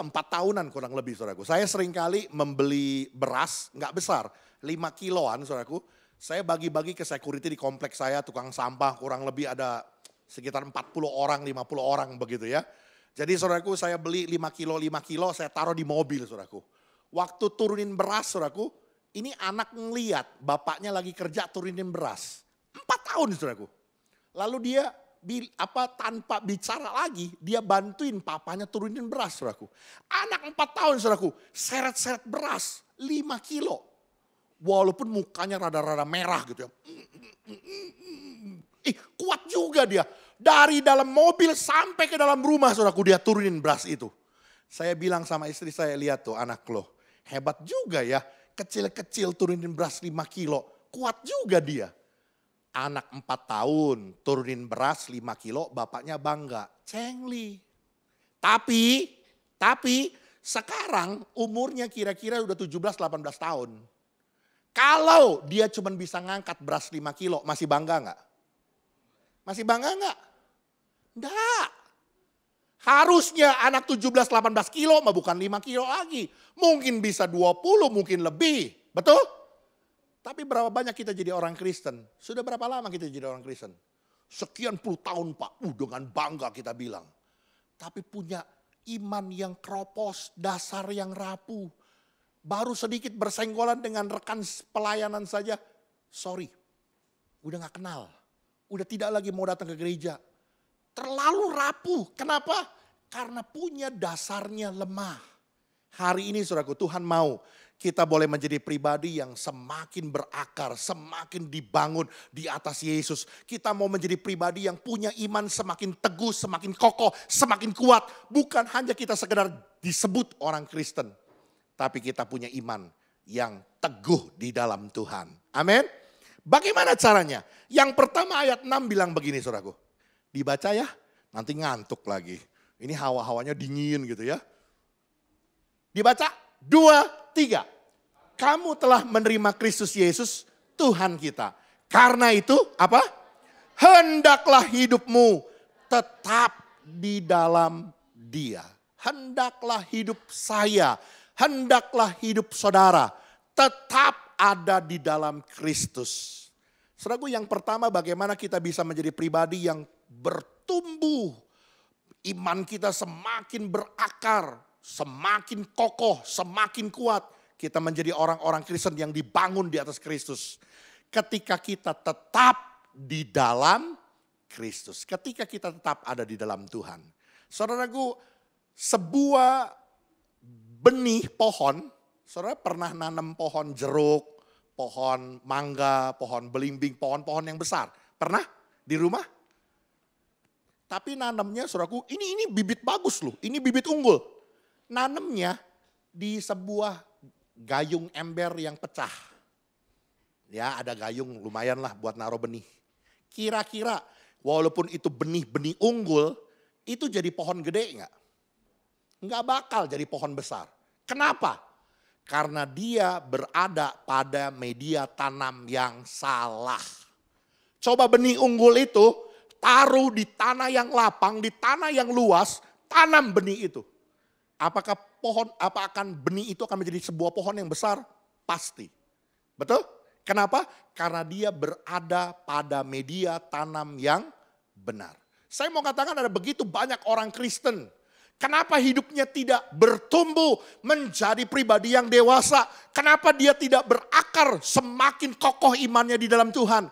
tahunan kurang lebih, saudaraku. Saya seringkali membeli beras, nggak besar, 5 kiloan, saudaraku. Saya bagi-bagi ke security di kompleks saya, tukang sampah, kurang lebih ada sekitar 40 orang, 50 orang begitu ya. Jadi saudaraku, saya beli 5 kilo, saya taruh di mobil, saudaraku. Waktu turunin beras, saudaraku, ini anak ngeliat bapaknya lagi kerja turunin beras. 4 tahun, saudaraku. Lalu dia tanpa bicara lagi, dia bantuin papanya turunin beras, saudaraku. Anak 4 tahun, saudaraku, seret-seret beras 5 kilo. Walaupun mukanya rada-rada merah gitu ya. Kuat juga dia. Dari dalam mobil sampai ke dalam rumah, saudaraku, dia turunin beras itu. Saya bilang sama istri saya, lihat tuh anak lo, hebat juga ya. Kecil-kecil turunin beras 5 kilo, kuat juga dia. Anak 4 tahun turunin beras 5 kilo, bapaknya bangga. Cengli. Tapi sekarang umurnya kira-kira udah 17-18 tahun. Kalau dia cuma bisa ngangkat beras 5 kilo, masih bangga nggak? Masih bangga nggak? Enggak. Harusnya anak 17-18 kilo mah bukan 5 kilo lagi. Mungkin bisa 20, mungkin lebih. Betul? Tapi berapa banyak kita jadi orang Kristen? Sudah berapa lama kita jadi orang Kristen? Sekian puluh tahun Pak. Dengan bangga kita bilang. Tapi punya iman yang kropos, dasar yang rapuh. Baru sedikit bersenggolan dengan rekan pelayanan saja. Sorry, udah gak kenal. Udah tidak lagi mau datang ke gereja. Terlalu rapuh. Kenapa? Karena punya dasarnya lemah. Hari ini saudaraku, Tuhan mau kita boleh menjadi pribadi yang semakin berakar, semakin dibangun di atas Yesus. Kita mau menjadi pribadi yang punya iman semakin teguh, semakin kokoh, semakin kuat. Bukan hanya kita sekedar disebut orang Kristen. Tapi kita punya iman yang teguh di dalam Tuhan. Amin. Bagaimana caranya? Yang pertama ayat 6 bilang begini saudaraku. Dibaca ya, nanti ngantuk lagi. Ini hawa-hawanya dingin gitu ya. Dibaca, 2, 3. Kamu telah menerima Kristus Yesus, Tuhan kita. Karena itu, apa? Hendaklah hidupmu tetap di dalam Dia. Hendaklah hidup saya, hendaklah hidup saudara, tetap ada di dalam Kristus. Saudaraku, yang pertama bagaimana kita bisa menjadi pribadi yang bertumbuh. Iman kita semakin berakar, semakin kokoh, semakin kuat. Kita menjadi orang-orang Kristen yang dibangun di atas Kristus. Ketika kita tetap di dalam Kristus. Ketika kita tetap ada di dalam Tuhan. Saudaraku, sebuah benih pohon, saudara pernah nanam pohon jeruk, pohon mangga, pohon belimbing, pohon-pohon yang besar. Pernah di rumah? Tapi nanamnya saudaraku, ini bibit bagus loh, ini bibit unggul. Nanamnya di sebuah gayung ember yang pecah. Ya ada gayung lumayan lah buat naruh benih. Kira-kira walaupun itu benih-benih unggul, itu jadi pohon gede enggak? Enggak bakal jadi pohon besar. Kenapa? Karena dia berada pada media tanam yang salah. Coba benih unggul itu taruh di tanah yang lapang, di tanah yang luas, tanam benih itu. Apakah akan benih itu akan menjadi sebuah pohon yang besar? Pasti. Betul? Kenapa? Karena dia berada pada media tanam yang benar. Saya mau katakan ada begitu banyak orang Kristen. Kenapa hidupnya tidak bertumbuh menjadi pribadi yang dewasa? Kenapa dia tidak berakar semakin kokoh imannya di dalam Tuhan?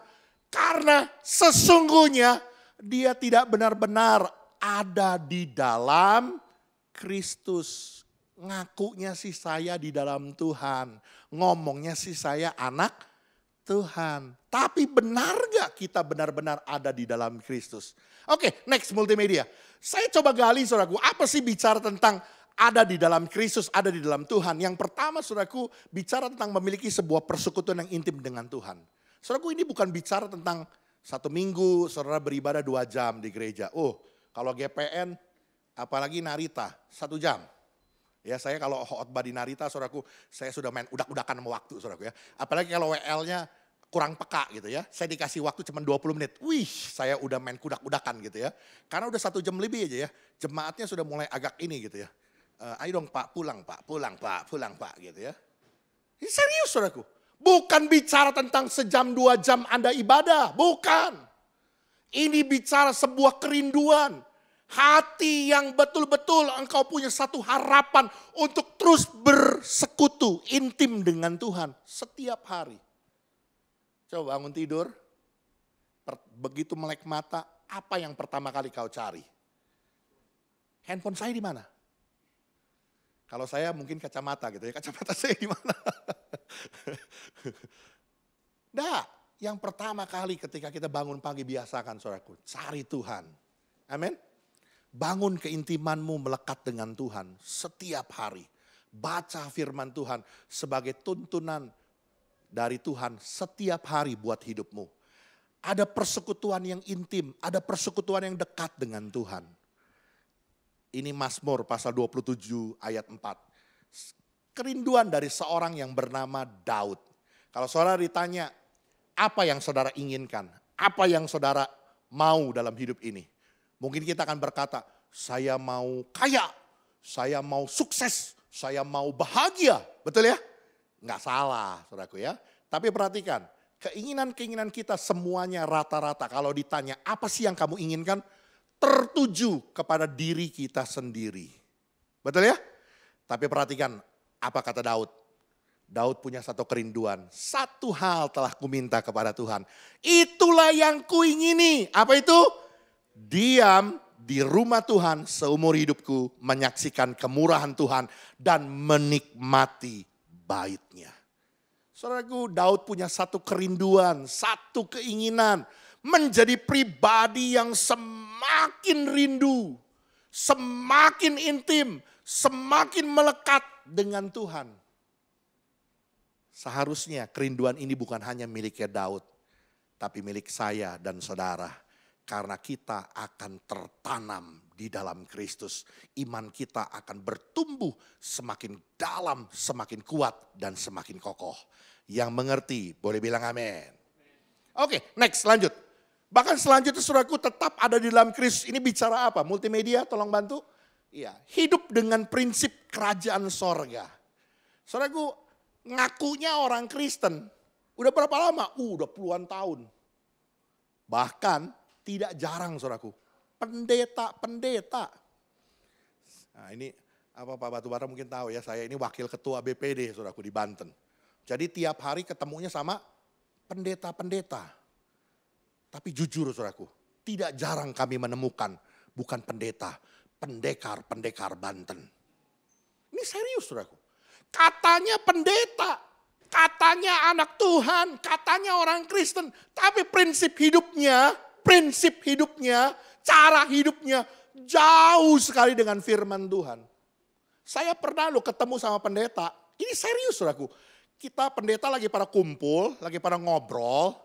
Karena sesungguhnya dia tidak benar-benar ada di dalam Kristus. Ngakunya sih saya di dalam Tuhan. Ngomongnya sih saya anak Tuhan. Tapi benar gak kita benar-benar ada di dalam Kristus? Oke, next multimedia. Saya coba gali saudaraku, apa sih bicara tentang ada di dalam Kristus, ada di dalam Tuhan. Yang pertama saudaraku bicara tentang memiliki sebuah persekutuan yang intim dengan Tuhan. Saudaraku ini bukan bicara tentang 1 minggu saudara beribadah 2 jam di gereja. Oh kalau GPN apalagi Narita 1 jam. Ya saya kalau khotbah di Narita saudaraku saya sudah main udak-udakan sama waktu saudaraku ya. Apalagi kalau WL-nya kurang peka gitu ya. Saya dikasih waktu cuma 20 menit. Wih saya udah main kudak-kudakan gitu ya. Karena udah 1 jam lebih aja ya. Jemaatnya sudah mulai agak ini gitu ya. Ayo dong Pak, pulang Pak, pulang Pak gitu ya. Ini serius saudaraku. Bukan bicara tentang sejam 2 jam Anda ibadah, bukan. Ini bicara sebuah kerinduan. Hati yang betul-betul engkau punya satu harapan untuk terus bersekutu intim dengan Tuhan setiap hari. Coba bangun tidur, begitu melek mata, apa yang pertama kali kau cari? Handphone saya di mana? Kalau saya mungkin kacamata gitu ya, kacamata saya di mana? Nah, yang pertama kali ketika kita bangun pagi biasakan saudaraku, cari Tuhan. Amin. Bangun keintimanmu melekat dengan Tuhan setiap hari. Baca firman Tuhan sebagai tuntunan dari Tuhan setiap hari buat hidupmu. Ada persekutuan yang intim, ada persekutuan yang dekat dengan Tuhan. Ini Mazmur pasal 27 ayat 4. Kerinduan dari seorang yang bernama Daud. Kalau saudara ditanya, apa yang saudara inginkan? Apa yang saudara mau dalam hidup ini? Mungkin kita akan berkata, saya mau kaya, saya mau sukses, saya mau bahagia. Betul ya? Nggak salah saudaraku ya. Tapi perhatikan, keinginan-keinginan kita semuanya rata-rata. Kalau ditanya, apa sih yang kamu inginkan? Tertuju kepada diri kita sendiri. Betul ya? Tapi perhatikan apa kata Daud. Daud punya satu kerinduan. Satu hal telah kuminta kepada Tuhan. Itulah yang kuingini. Apa itu? Diam di rumah Tuhan seumur hidupku. Menyaksikan kemurahan Tuhan. Dan menikmati baitnya. Saudaraku, Daud punya satu kerinduan. Satu keinginan. Menjadi pribadi yang semakin rindu, semakin intim, semakin melekat dengan Tuhan. Seharusnya kerinduan ini bukan hanya miliknya Daud, tapi milik saya dan saudara. Karena kita akan tertanam di dalam Kristus. Iman kita akan bertumbuh semakin dalam, semakin kuat dan semakin kokoh. Yang mengerti boleh bilang amin. Oke, next lanjut. Bahkan selanjutnya saudaraku tetap ada di dalam Kristus. Ini bicara apa? Multimedia tolong bantu. Iya, hidup dengan prinsip kerajaan sorga. Saudaraku ngakunya orang Kristen. Udah berapa lama? Udah puluhan tahun. Bahkan tidak jarang saudaraku. Pendeta. Nah ini apa Pak Batubara mungkin tahu ya. Saya ini wakil ketua BPD saudaraku di Banten. Jadi tiap hari ketemunya sama pendeta-pendeta. Tapi jujur saudaraku, tidak jarang kami menemukan bukan pendeta, pendekar Banten. Ini serius saudaraku. Katanya pendeta, katanya anak Tuhan, katanya orang Kristen. Tapi prinsip hidupnya, cara hidupnya jauh sekali dengan firman Tuhan. Saya pernah ketemu sama pendeta, ini serius saudaraku. Kita pendeta lagi pada kumpul, lagi pada ngobrol.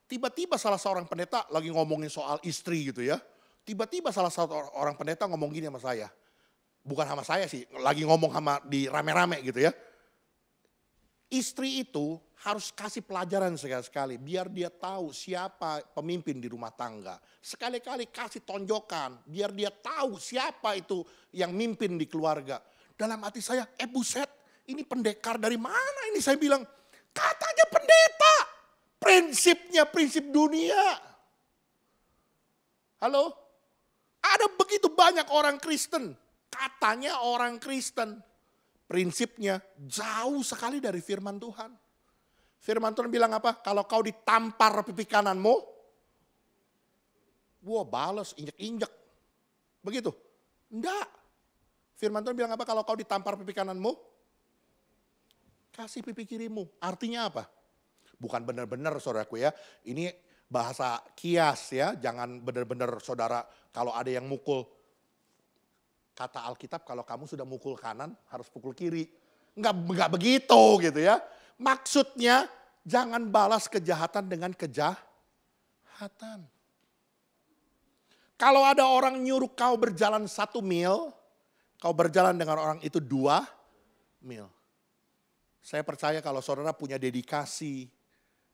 Tiba-tiba salah seorang pendeta lagi ngomongin soal istri gitu ya. Tiba-tiba salah satu orang pendeta ngomong gini sama saya. Bukan sama saya sih, lagi ngomong sama di rame-rame gitu ya. Istri itu harus kasih pelajaran sekali-sekali. Biar dia tahu siapa pemimpin di rumah tangga. Sekali-kali kasih tonjokan. Biar dia tahu siapa itu yang mimpin di keluarga. Dalam hati saya, buset, ini pendekar dari mana ini? Saya bilang, katanya pendeta. Prinsipnya prinsip dunia. Halo? Ada begitu banyak orang Kristen. Katanya orang Kristen. Prinsipnya jauh sekali dari firman Tuhan. Firman Tuhan bilang apa? Kalau kau ditampar pipi kananmu. Wah balas, injek-injek. Begitu? Enggak. Firman Tuhan bilang apa? Kalau kau ditampar pipi kananmu. Kasih pipi kirimu. Artinya apa? Bukan benar-benar saudaraku ya. Ini bahasa kias ya. Jangan benar-benar saudara kalau ada yang mukul. Kata Alkitab kalau kamu sudah mukul kanan harus pukul kiri. Enggak begitu gitu ya. Maksudnya jangan balas kejahatan dengan kejahatan. Kalau ada orang nyuruh kau berjalan 1 mil, kau berjalan dengan orang itu 2 mil. Saya percaya kalau saudara punya dedikasi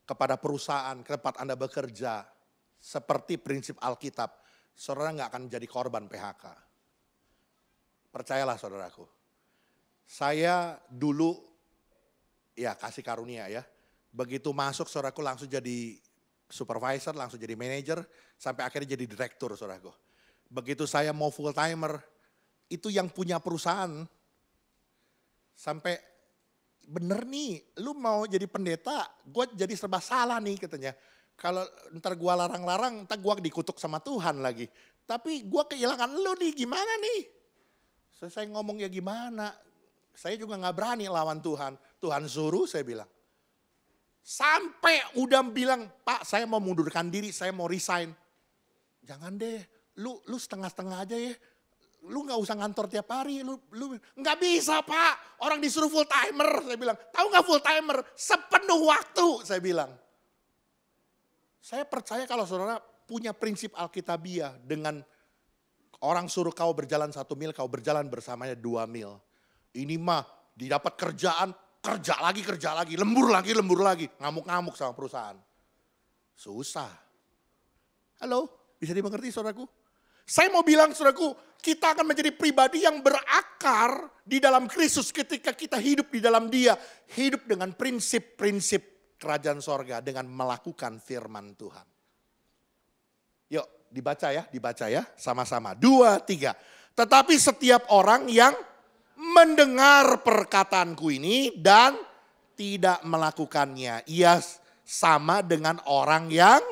kepada perusahaan, ke tempat Anda bekerja, seperti prinsip Alkitab, saudara nggak akan jadi korban PHK. Percayalah saudaraku. Saya dulu, ya kasih karunia ya, begitu masuk saudaraku langsung jadi supervisor, langsung jadi manajer, sampai akhirnya jadi direktur saudaraku. Begitu saya mau full timer, itu yang punya perusahaan, sampai bener nih, lu mau jadi pendeta, gue jadi serba salah nih katanya. Kalau ntar gue larang-larang, ntar gue dikutuk sama Tuhan lagi. Tapi gue kehilangan lu nih, gimana nih? Saya ngomong ya gimana, saya juga gak berani lawan Tuhan. Tuhan suruh saya bilang. Sampai udah bilang, Pak saya mau mundurkan diri, saya mau resign. Jangan deh, lu setengah-setengah aja ya. Lu gak usah ngantor tiap hari, lu gak bisa Pak, orang disuruh full timer, saya bilang. Tahu gak full timer, sepenuh waktu, saya bilang. Saya percaya kalau saudara punya prinsip Alkitabiah dengan orang suruh kau berjalan 1 mil, kau berjalan bersamanya 2 mil. Ini mah didapat kerjaan, kerja lagi, lembur lagi, ngamuk-ngamuk sama perusahaan. Susah. Halo, bisa dimengerti saudaraku? Saya mau bilang saudaraku, kita akan menjadi pribadi yang berakar di dalam Kristus ketika kita hidup di dalam Dia. Hidup dengan prinsip-prinsip kerajaan sorga dengan melakukan firman Tuhan. Yuk dibaca ya sama-sama. 2, 3. Tetapi setiap orang yang mendengar perkataanku ini dan tidak melakukannya, ia sama dengan orang yang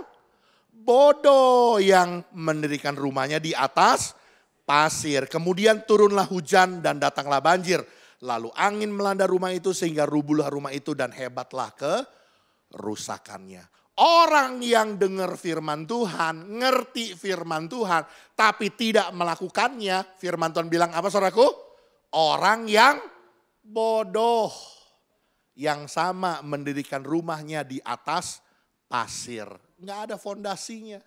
bodoh yang mendirikan rumahnya di atas pasir. Kemudian turunlah hujan dan datanglah banjir. Lalu angin melanda rumah itu sehingga rubuhlah rumah itu dan hebatlah kerusakannya. Orang yang dengar firman Tuhan, ngerti firman Tuhan, tapi tidak melakukannya. Firman Tuhan bilang apa saudaraku? Orang yang bodoh. Yang sama mendirikan rumahnya di atas pasir. Nggak ada fondasinya.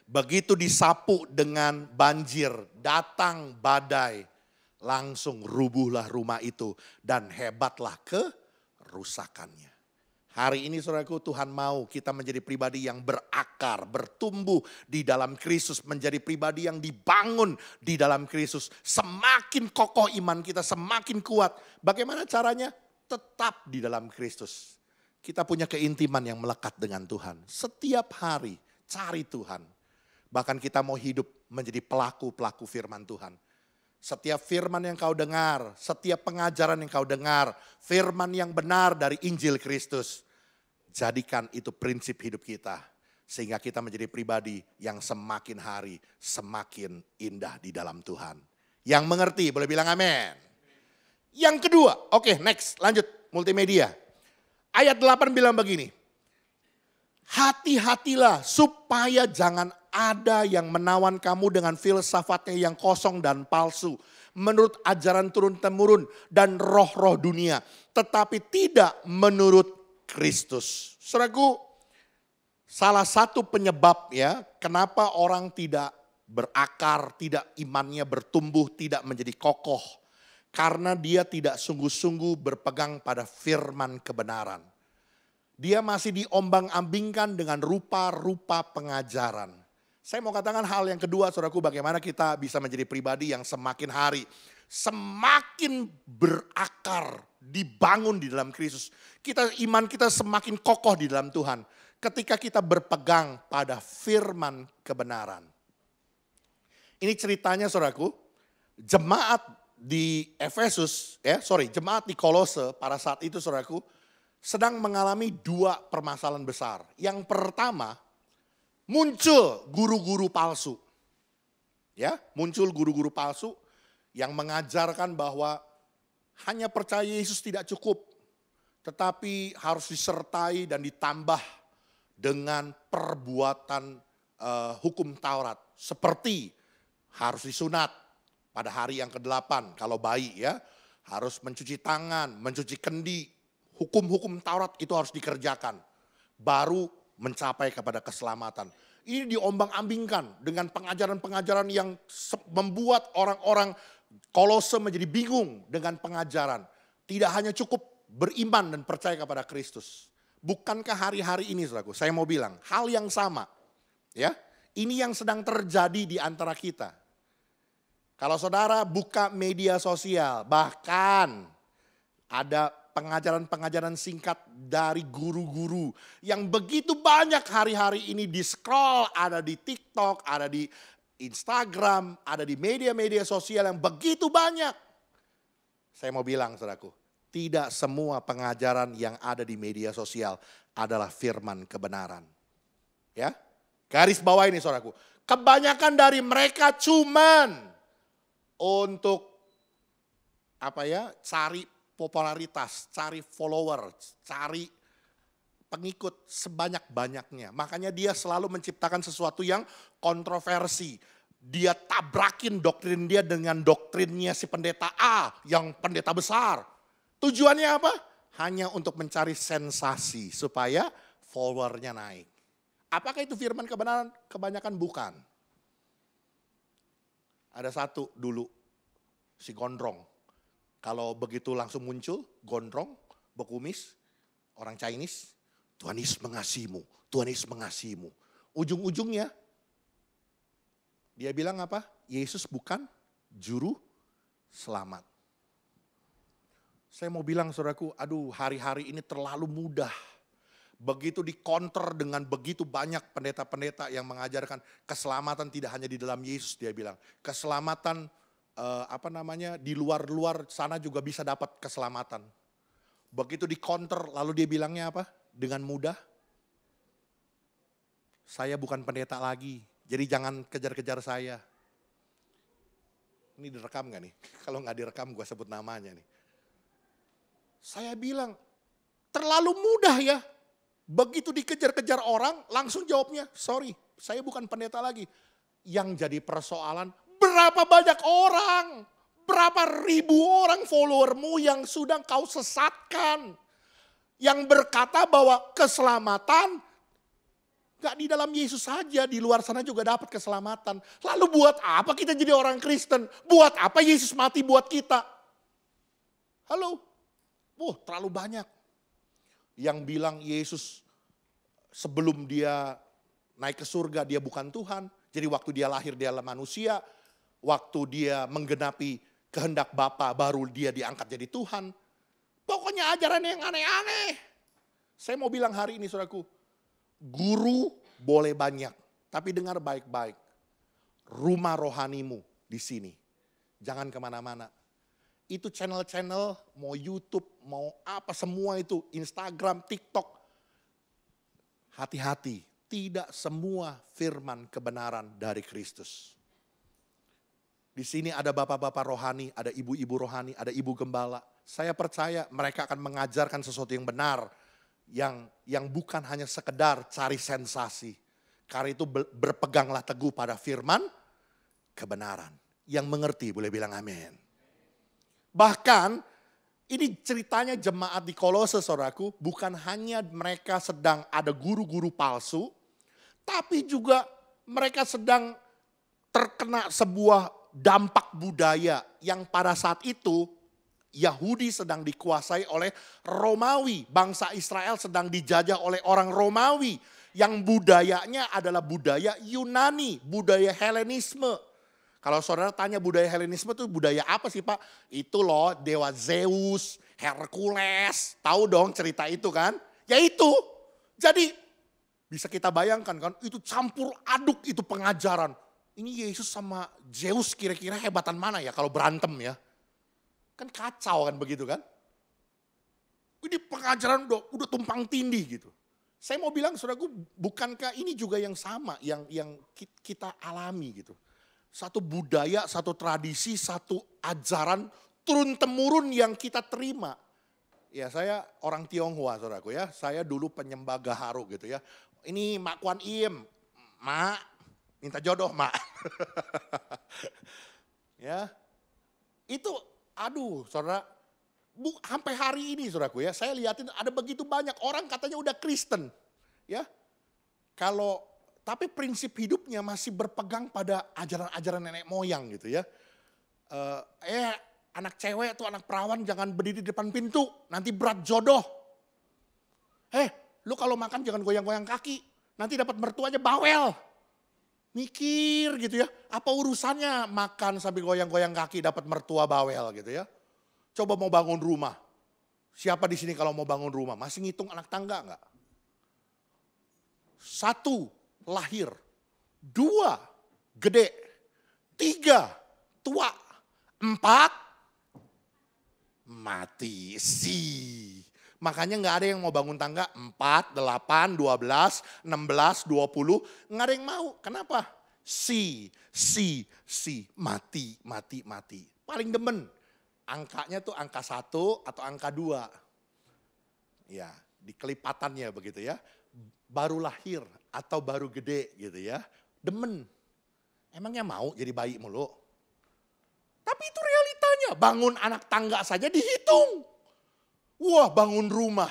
Begitu disapu dengan banjir, datang badai. Langsung rubuhlah rumah itu dan hebatlah kerusakannya. Hari ini saudaraku, Tuhan mau kita menjadi pribadi yang berakar, bertumbuh di dalam Kristus. Menjadi pribadi yang dibangun di dalam Kristus. Semakin kokoh iman kita, semakin kuat. Bagaimana caranya? Tetap di dalam Kristus. Kita punya keintiman yang melekat dengan Tuhan. Setiap hari cari Tuhan. Bahkan kita mau hidup menjadi pelaku-pelaku firman Tuhan. Setiap firman yang kau dengar, setiap pengajaran yang kau dengar, firman yang benar dari Injil Kristus. Jadikan itu prinsip hidup kita. Sehingga kita menjadi pribadi yang semakin hari semakin indah di dalam Tuhan. Yang mengerti boleh bilang amin. Yang kedua, oke next lanjut multimedia. Ayat 8 bilang begini. Hati-hatilah supaya jangan ada yang menawan kamu dengan filsafatnya yang kosong dan palsu. Menurut ajaran turun-temurun dan roh-roh dunia. Tetapi tidak menurut Kristus. Saudaraku, salah satu penyebab ya kenapa orang tidak berakar, tidak imannya bertumbuh, tidak menjadi kokoh. Karena dia tidak sungguh-sungguh berpegang pada firman kebenaran. Dia masih diombang-ambingkan dengan rupa-rupa pengajaran. Saya mau katakan hal yang kedua saudaraku, bagaimana kita bisa menjadi pribadi yang semakin hari semakin berakar, dibangun di dalam Kristus. Iman kita semakin kokoh di dalam Tuhan ketika kita berpegang pada firman kebenaran. Ini ceritanya saudaraku, jemaat di Efesus, jemaat di Kolose pada saat itu saudaraku sedang mengalami 2 permasalahan besar. Yang pertama, muncul guru-guru palsu. Ya, muncul guru-guru palsu yang mengajarkan bahwa hanya percaya Yesus tidak cukup, tetapi harus disertai dan ditambah dengan perbuatan hukum Taurat. Seperti harus disunat, Pada hari yang ke-8 kalau bayi ya, harus mencuci tangan, mencuci kendi. Hukum-hukum Taurat itu harus dikerjakan. Baru mencapai kepada keselamatan. Ini diombang-ambingkan dengan pengajaran-pengajaran yang membuat orang-orang Kolose menjadi bingung dengan pengajaran. Tidak hanya cukup beriman dan percaya kepada Kristus. Bukankah hari-hari ini saudaraku, saya mau bilang hal yang sama. Ya, ini yang sedang terjadi di antara kita. Kalau saudara buka media sosial, bahkan ada pengajaran-pengajaran singkat dari guru-guru yang begitu banyak hari-hari ini di-scroll, ada di TikTok, ada di Instagram, ada di media-media sosial yang begitu banyak. Saya mau bilang saudaraku, tidak semua pengajaran yang ada di media sosial adalah firman kebenaran. Ya, garis bawah ini saudaraku, kebanyakan dari mereka cuman untuk cari popularitas, cari follower, cari pengikut sebanyak-banyaknya. Makanya dia selalu menciptakan sesuatu yang kontroversi. Dia tabrakin doktrin dia dengan doktrinnya si pendeta A yang pendeta besar. Tujuannya apa? Hanya untuk mencari sensasi supaya followernya naik. Apakah itu firman kebenaran? Kebanyakan bukan. Ada satu dulu, si gondrong. Kalau begitu langsung muncul, gondrong, berkumis, orang Chinese. Tuhan Yesus mengasihimu, Tuhan Yesus mengasihimu. Ujung-ujungnya, dia bilang apa? Yesus bukan juru selamat. Saya mau bilang saudaraku, aduh hari-hari ini terlalu mudah. Begitu dikonter dengan begitu banyak pendeta-pendeta yang mengajarkan keselamatan tidak hanya di dalam Yesus, dia bilang. Keselamatan di luar-luar sana juga bisa dapat keselamatan. Begitu dikonter lalu dia bilangnya apa? Dengan mudah. Saya bukan pendeta lagi. Jadi jangan kejar-kejar saya. Ini direkam gak nih? Kalau gak direkam gue sebut namanya nih. Saya bilang, terlalu mudah ya. Begitu dikejar-kejar orang, langsung jawabnya, sorry, saya bukan pendeta lagi. Yang jadi persoalan, berapa banyak orang, berapa ribu orang followermu yang sudah kau sesatkan. Yang berkata bahwa keselamatan gak di dalam Yesus saja, di luar sana juga dapat keselamatan. Lalu buat apa kita jadi orang Kristen? Buat apa Yesus mati buat kita? Halo? Terlalu banyak. Yang bilang Yesus sebelum dia naik ke surga dia bukan Tuhan. Jadi waktu dia lahir dia adalah manusia. Waktu dia menggenapi kehendak Bapa baru dia diangkat jadi Tuhan. Pokoknya ajaran yang aneh-aneh. Saya mau bilang hari ini saudaraku. Guru boleh banyak, tapi dengar baik-baik. Rumah rohanimu di sini. Jangan kemana-mana. Itu channel-channel, mau YouTube, mau apa semua itu, Instagram, TikTok. Hati-hati, tidak semua firman kebenaran dari Kristus. Di sini ada bapak-bapak rohani, ada ibu-ibu rohani, ada ibu gembala. Saya percaya mereka akan mengajarkan sesuatu yang benar. Yang bukan hanya sekedar cari sensasi. Karena itu berpeganglah teguh pada firman kebenaran. Yang mengerti boleh bilang amin. Bahkan ini ceritanya jemaat di Kolose saudaraku. Bukan hanya mereka sedang ada guru-guru palsu. Tapi juga mereka sedang terkena sebuah dampak budaya. Yang pada saat itu Yahudi sedang dikuasai oleh Romawi. Bangsa Israel sedang dijajah oleh orang Romawi. Yang budayanya adalah budaya Yunani, budaya Helenisme. Kalau saudara tanya budaya Helenisme itu budaya apa sih Pak? Itu loh dewa Zeus, Hercules. Tahu dong cerita itu kan? Ya itu. Jadi bisa kita bayangkan kan itu campur aduk itu pengajaran. Ini Yesus sama Zeus kira-kira hebatan mana ya kalau berantem ya? Kan kacau kan begitu kan. Ini pengajaran udah tumpang tindih gitu. Saya mau bilang saudaraku, bukankah ini juga yang sama yang kita alami gitu. Satu budaya, satu tradisi, satu ajaran turun-temurun yang kita terima. Ya saya orang Tionghoa saudaraku ya, saya dulu penyembah gaharu gitu ya. Ini Mak Kuan Im, Mak minta jodoh Mak. Ya. Itu aduh saudara, sampai hari ini saudaraku ya, saya lihatin ada begitu banyak orang katanya udah Kristen. Ya, tapi prinsip hidupnya masih berpegang pada ajaran-ajaran nenek moyang gitu ya. Anak cewek tuh anak perawan jangan berdiri di depan pintu, nanti berat jodoh. Lu kalau makan jangan goyang-goyang kaki, nanti dapat mertuanya bawel. Mikir gitu ya, apa urusannya makan sambil goyang-goyang kaki dapat mertua bawel gitu ya. Coba mau bangun rumah, siapa di sini kalau mau bangun rumah masih ngitung anak tangga enggak? 1, lahir. 2, gede. 3, tua. 4, mati. Makanya gak ada yang mau bangun tangga 4, 8, 12, 16, 20. Gak ada yang mau. Kenapa? Mati. Paling demen. Angkanya tuh angka 1 atau angka 2. Ya, di kelipatannya begitu ya. Baru lahir atau baru gede gitu ya. Demen. Emangnya mau jadi bayi mulu? Tapi itu realitanya. Bangun anak tangga saja dihitung. Wah, bangun rumah.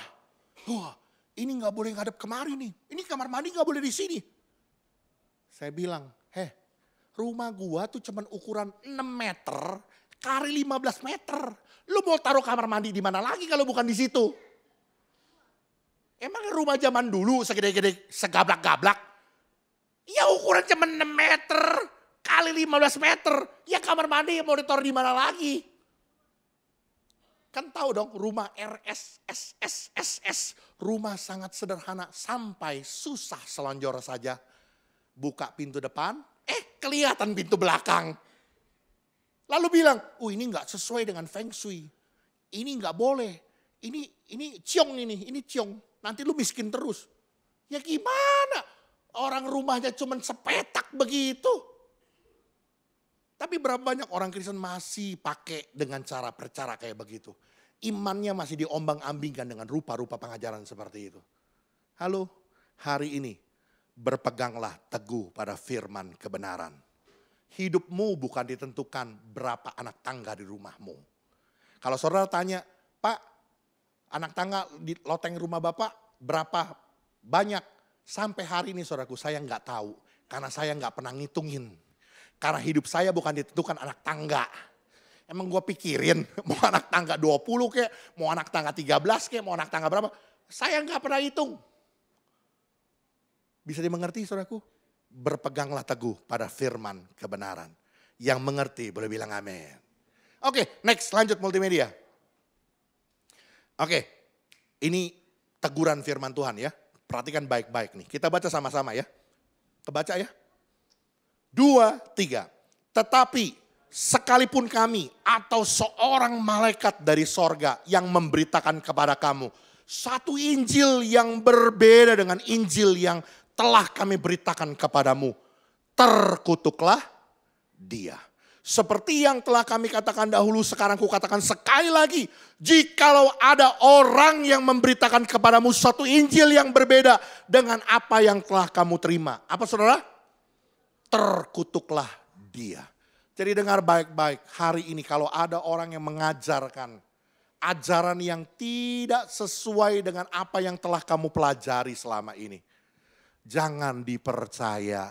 Wah, ini gak boleh ngadep kemari nih. Ini kamar mandi gak boleh di sini. Saya bilang, rumah gua tuh cuman ukuran 6 meter kali 15 meter. Lu mau taruh kamar mandi di mana lagi kalau bukan di situ? Emang rumah zaman dulu segede-gede segablak-gablak? Ya ukuran cuma 6 meter kali 15 meter. Ya kamar mandi mau ditaruh di mana lagi? Kan tahu dong rumah RSSSSS. Rumah sangat sederhana sampai susah selonjor saja. Buka pintu depan, kelihatan pintu belakang. Lalu bilang, ini gak sesuai dengan feng shui. Ini gak boleh. Ini ciong ini ciong. Nanti lu miskin terus. Ya gimana? Orang rumahnya cuma sepetak begitu. Tapi berapa banyak orang Kristen masih pakai dengan cara kayak begitu. Imannya masih diombang-ambingkan dengan rupa-rupa pengajaran seperti itu. Halo, hari ini berpeganglah teguh pada firman kebenaran. Hidupmu bukan ditentukan berapa anak tangga di rumahmu. Kalau saudara tanya, Pak, anak tangga di loteng rumah Bapak berapa banyak? Sampai hari ini saudaraku saya nggak tahu. Karena saya nggak pernah ngitungin. Karena hidup saya bukan ditentukan anak tangga. Emang gue pikirin mau anak tangga 20 kek, mau anak tangga 13 kek, mau anak tangga berapa. Saya nggak pernah hitung. Bisa dimengerti saudaraku? Berpeganglah teguh pada firman kebenaran. Yang mengerti boleh bilang amin. Oke, next lanjut multimedia. Oke, ini teguran firman Tuhan ya. Perhatikan baik-baik nih. Kita baca sama-sama ya. Kebaca ya. 2, 3. Tetapi sekalipun kami atau seorang malaikat dari sorga yang memberitakan kepada kamu satu Injil yang berbeda dengan Injil yang telah kami beritakan kepadamu, terkutuklah dia. Seperti yang telah kami katakan dahulu, sekarang kukatakan sekali lagi. Jikalau ada orang yang memberitakan kepadamu satu Injil yang berbeda dengan apa yang telah kamu terima. Apa saudara? Terkutuklah dia. Jadi dengar baik-baik, hari ini kalau ada orang yang mengajarkan ajaran yang tidak sesuai dengan apa yang telah kamu pelajari selama ini. Jangan dipercaya.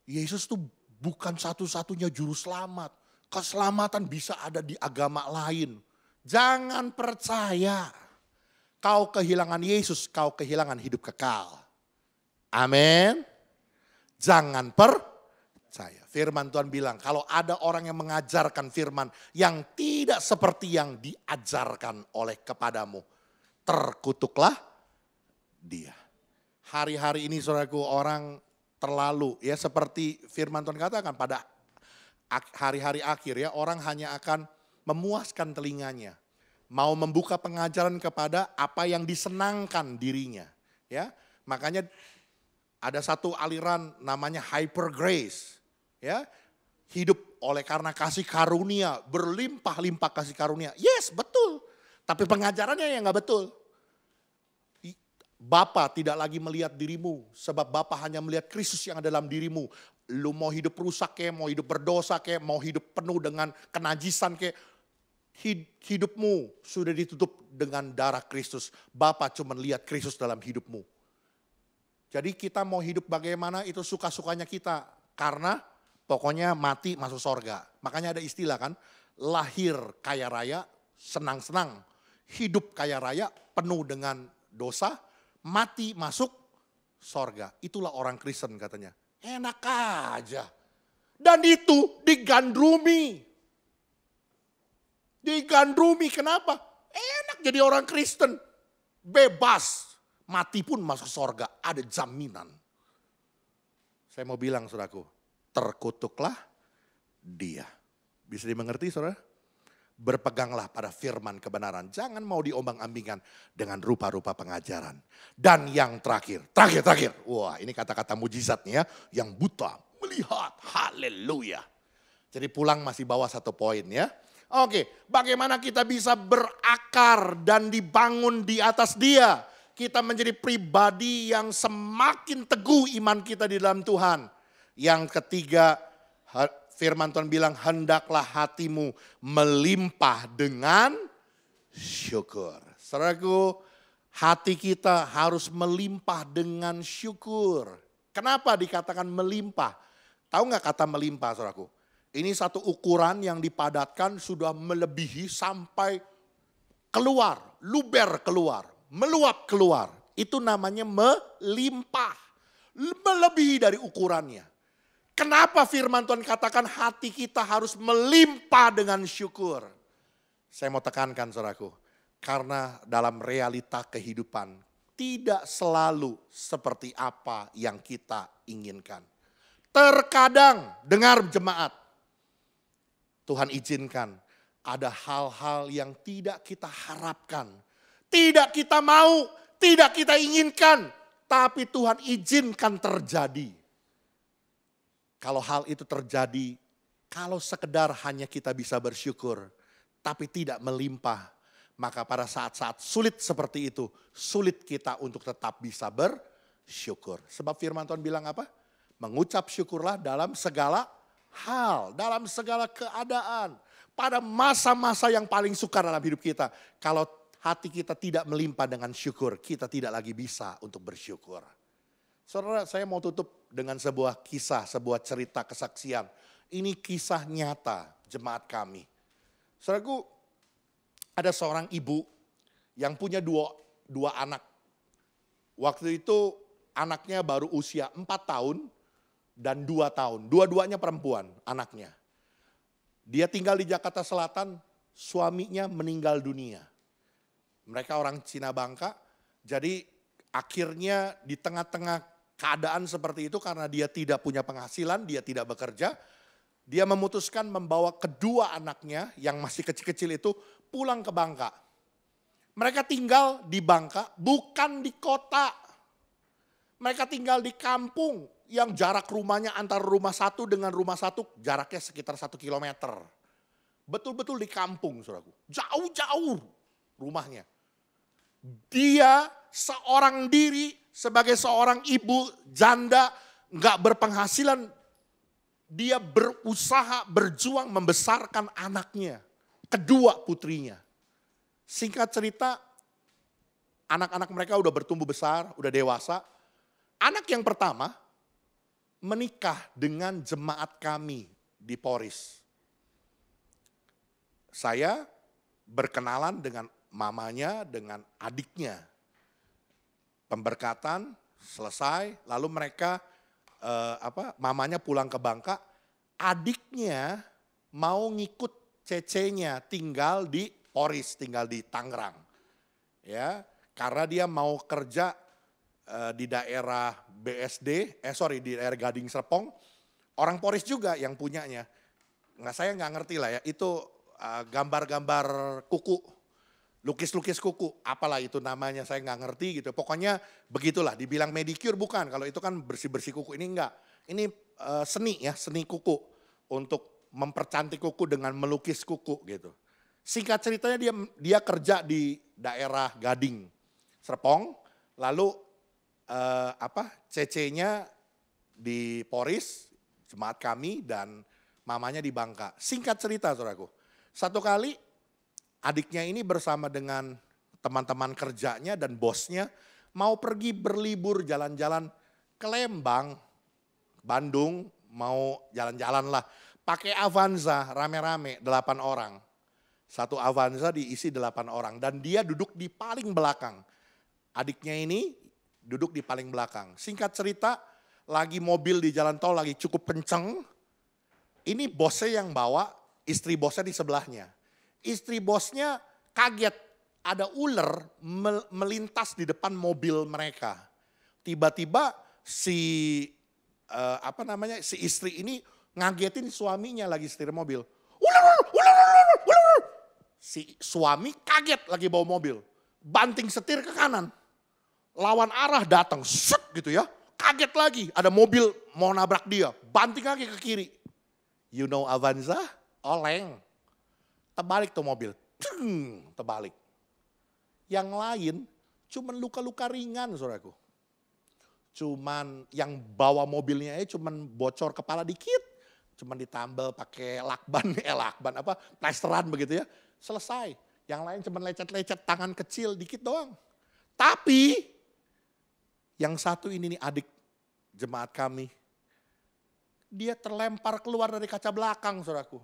Yesus tuh bukan satu-satunya juru selamat. Keselamatan bisa ada di agama lain. Jangan percaya. Kau kehilangan Yesus, kau kehilangan hidup kekal. Amin. Jangan percaya. Firman Tuhan bilang kalau ada orang yang mengajarkan firman yang tidak seperti yang diajarkan oleh kepadamu, terkutuklah dia. Hari-hari ini saudaraku orang terlalu ya seperti firman Tuhan katakan pada hari-hari akhir ya orang hanya akan memuaskan telinganya. Mau membuka pengajaran kepada apa yang disenangkan dirinya. Ya, makanya ada satu aliran namanya hyper grace. Ya, hidup oleh karena kasih karunia, berlimpah-limpah kasih karunia. Yes, betul. Tapi pengajarannya yang gak betul. Bapa tidak lagi melihat dirimu sebab Bapa hanya melihat Kristus yang ada dalam dirimu. Lu mau hidup rusak kayak, mau hidup berdosa kayak, mau hidup penuh dengan kenajisan kayak, hidupmu sudah ditutup dengan darah Kristus. Bapa cuma lihat Kristus dalam hidupmu. Jadi kita mau hidup bagaimana itu suka-sukanya kita. Karena pokoknya mati masuk sorga. Makanya ada istilah kan, lahir kaya raya, senang-senang. Hidup kaya raya, penuh dengan dosa, mati masuk sorga. Itulah orang Kristen katanya. Enak aja. Dan itu digandrumi. Digandrumi, kenapa? Enak jadi orang Kristen. Bebas. Mati pun masuk sorga. Ada jaminan. Saya mau bilang saudaraku, terkutuklah dia. Bisa dimengerti saudara? Berpeganglah pada firman kebenaran. Jangan mau diombang-ambingkan dengan rupa-rupa pengajaran. Dan yang terakhir. Wah, ini kata-kata mujizat nih ya. Yang buta melihat. Haleluya. Jadi pulang masih bawa 1 poin ya. Oke, bagaimana kita bisa berakar dan dibangun di atas dia. Kita menjadi pribadi yang semakin teguh iman kita di dalam Tuhan. Yang ketiga, firman Tuhan bilang, hendaklah hatimu melimpah dengan syukur. Saudaraku, hati kita harus melimpah dengan syukur. Kenapa dikatakan melimpah? Tahu nggak kata melimpah, saudaraku? Ini satu ukuran yang dipadatkan sudah melebihi sampai keluar, luber keluar, meluap keluar. Itu namanya melimpah, melebihi dari ukurannya. Kenapa firman Tuhan katakan hati kita harus melimpah dengan syukur? Saya mau tekankan saudaraku, karena dalam realita kehidupan tidak selalu seperti apa yang kita inginkan. Terkadang, dengar jemaat, Tuhan izinkan ada hal-hal yang tidak kita harapkan, tidak kita mau, tidak kita inginkan, tapi Tuhan izinkan terjadi. Kalau hal itu terjadi, kalau sekedar hanya kita bisa bersyukur, tapi tidak melimpah, maka pada saat-saat sulit seperti itu, sulit kita untuk tetap bisa bersyukur. Sebab firman Tuhan bilang apa? Mengucap syukurlah dalam segala hal, dalam segala keadaan. Pada masa-masa yang paling sukar dalam hidup kita, kalau hati kita tidak melimpah dengan syukur, kita tidak lagi bisa untuk bersyukur. Saudara, saya mau tutup dengan sebuah kisah, sebuah cerita kesaksian. Ini kisah nyata jemaat kami. Saudaraku, ada seorang ibu yang punya dua anak. Waktu itu anaknya baru usia 4 tahun dan 2 tahun. Dua-duanya perempuan anaknya. Dia tinggal di Jakarta Selatan, suaminya meninggal dunia. Mereka orang Cina Bangka, jadi akhirnya di tengah-tengah keadaan seperti itu karena dia tidak punya penghasilan, dia tidak bekerja. Dia memutuskan membawa kedua anaknya yang masih kecil-kecil itu pulang ke Bangka. Mereka tinggal di Bangka, bukan di kota. Mereka tinggal di kampung yang jarak rumahnya antara rumah satu dengan rumah satu jaraknya sekitar 1 kilometer. Betul-betul di kampung, saudaraku. Jauh-jauh rumahnya. Dia seorang diri sebagai seorang ibu janda gak berpenghasilan. Dia berusaha berjuang membesarkan anaknya. Kedua putrinya. Singkat cerita, anak-anak mereka udah bertumbuh besar, udah dewasa. Anak yang pertama menikah dengan jemaat kami di Poris. Saya berkenalan dengan mamanya, dengan adiknya. Pemberkatan selesai, lalu mereka mamanya pulang ke Bangka. Adiknya mau ngikut cecenya tinggal di Poris, tinggal di Tangerang. Ya, karena dia mau kerja di daerah di daerah Gading Serpong, orang Poris juga yang punyanya. Saya nggak ngerti lah ya, itu gambar-gambar kuku, lukis-lukis kuku, apalah itu namanya saya nggak ngerti gitu. Pokoknya begitulah, dibilang medicure bukan, kalau itu kan bersih-bersih kuku, ini enggak. Ini seni ya, seni kuku untuk mempercantik kuku dengan melukis kuku gitu. Singkat ceritanya dia kerja di daerah Gading Serpong, lalu CC-nya di Poris, Jemaat kami dan mamanya di Bangka. Singkat cerita saudaraku, satu kali adiknya ini bersama dengan teman-teman kerjanya dan bosnya mau pergi berlibur jalan-jalan ke Lembang, Bandung, mau jalan-jalan lah. Pakai Avanza rame-rame 8 orang. Satu Avanza diisi 8 orang dan dia duduk di paling belakang. Adiknya ini duduk di paling belakang. Singkat cerita, lagi mobil di jalan tol lagi cukup kenceng. Ini bosnya yang bawa, istri bosnya di sebelahnya. Istri bosnya kaget, ada ular melintas di depan mobil mereka. Tiba-tiba si istri ini ngagetin suaminya lagi setir mobil. Ular. Si suami kaget lagi bawa mobil, banting setir ke kanan. Lawan arah datang, set gitu ya. Kaget lagi, ada mobil mau nabrak dia, banting lagi ke kiri. You know Avanza? Oleng. Terbalik tuh mobil, terbalik. Yang lain cuman luka-luka ringan saudaraku. Cuman yang bawa mobilnya cuman bocor kepala dikit. Cuman ditambal pakai plesteran begitu ya. Selesai. Yang lain cuman lecet-lecet tangan kecil dikit doang. Tapi yang satu ini nih adik jemaat kami. Dia terlempar keluar dari kaca belakang saudaraku.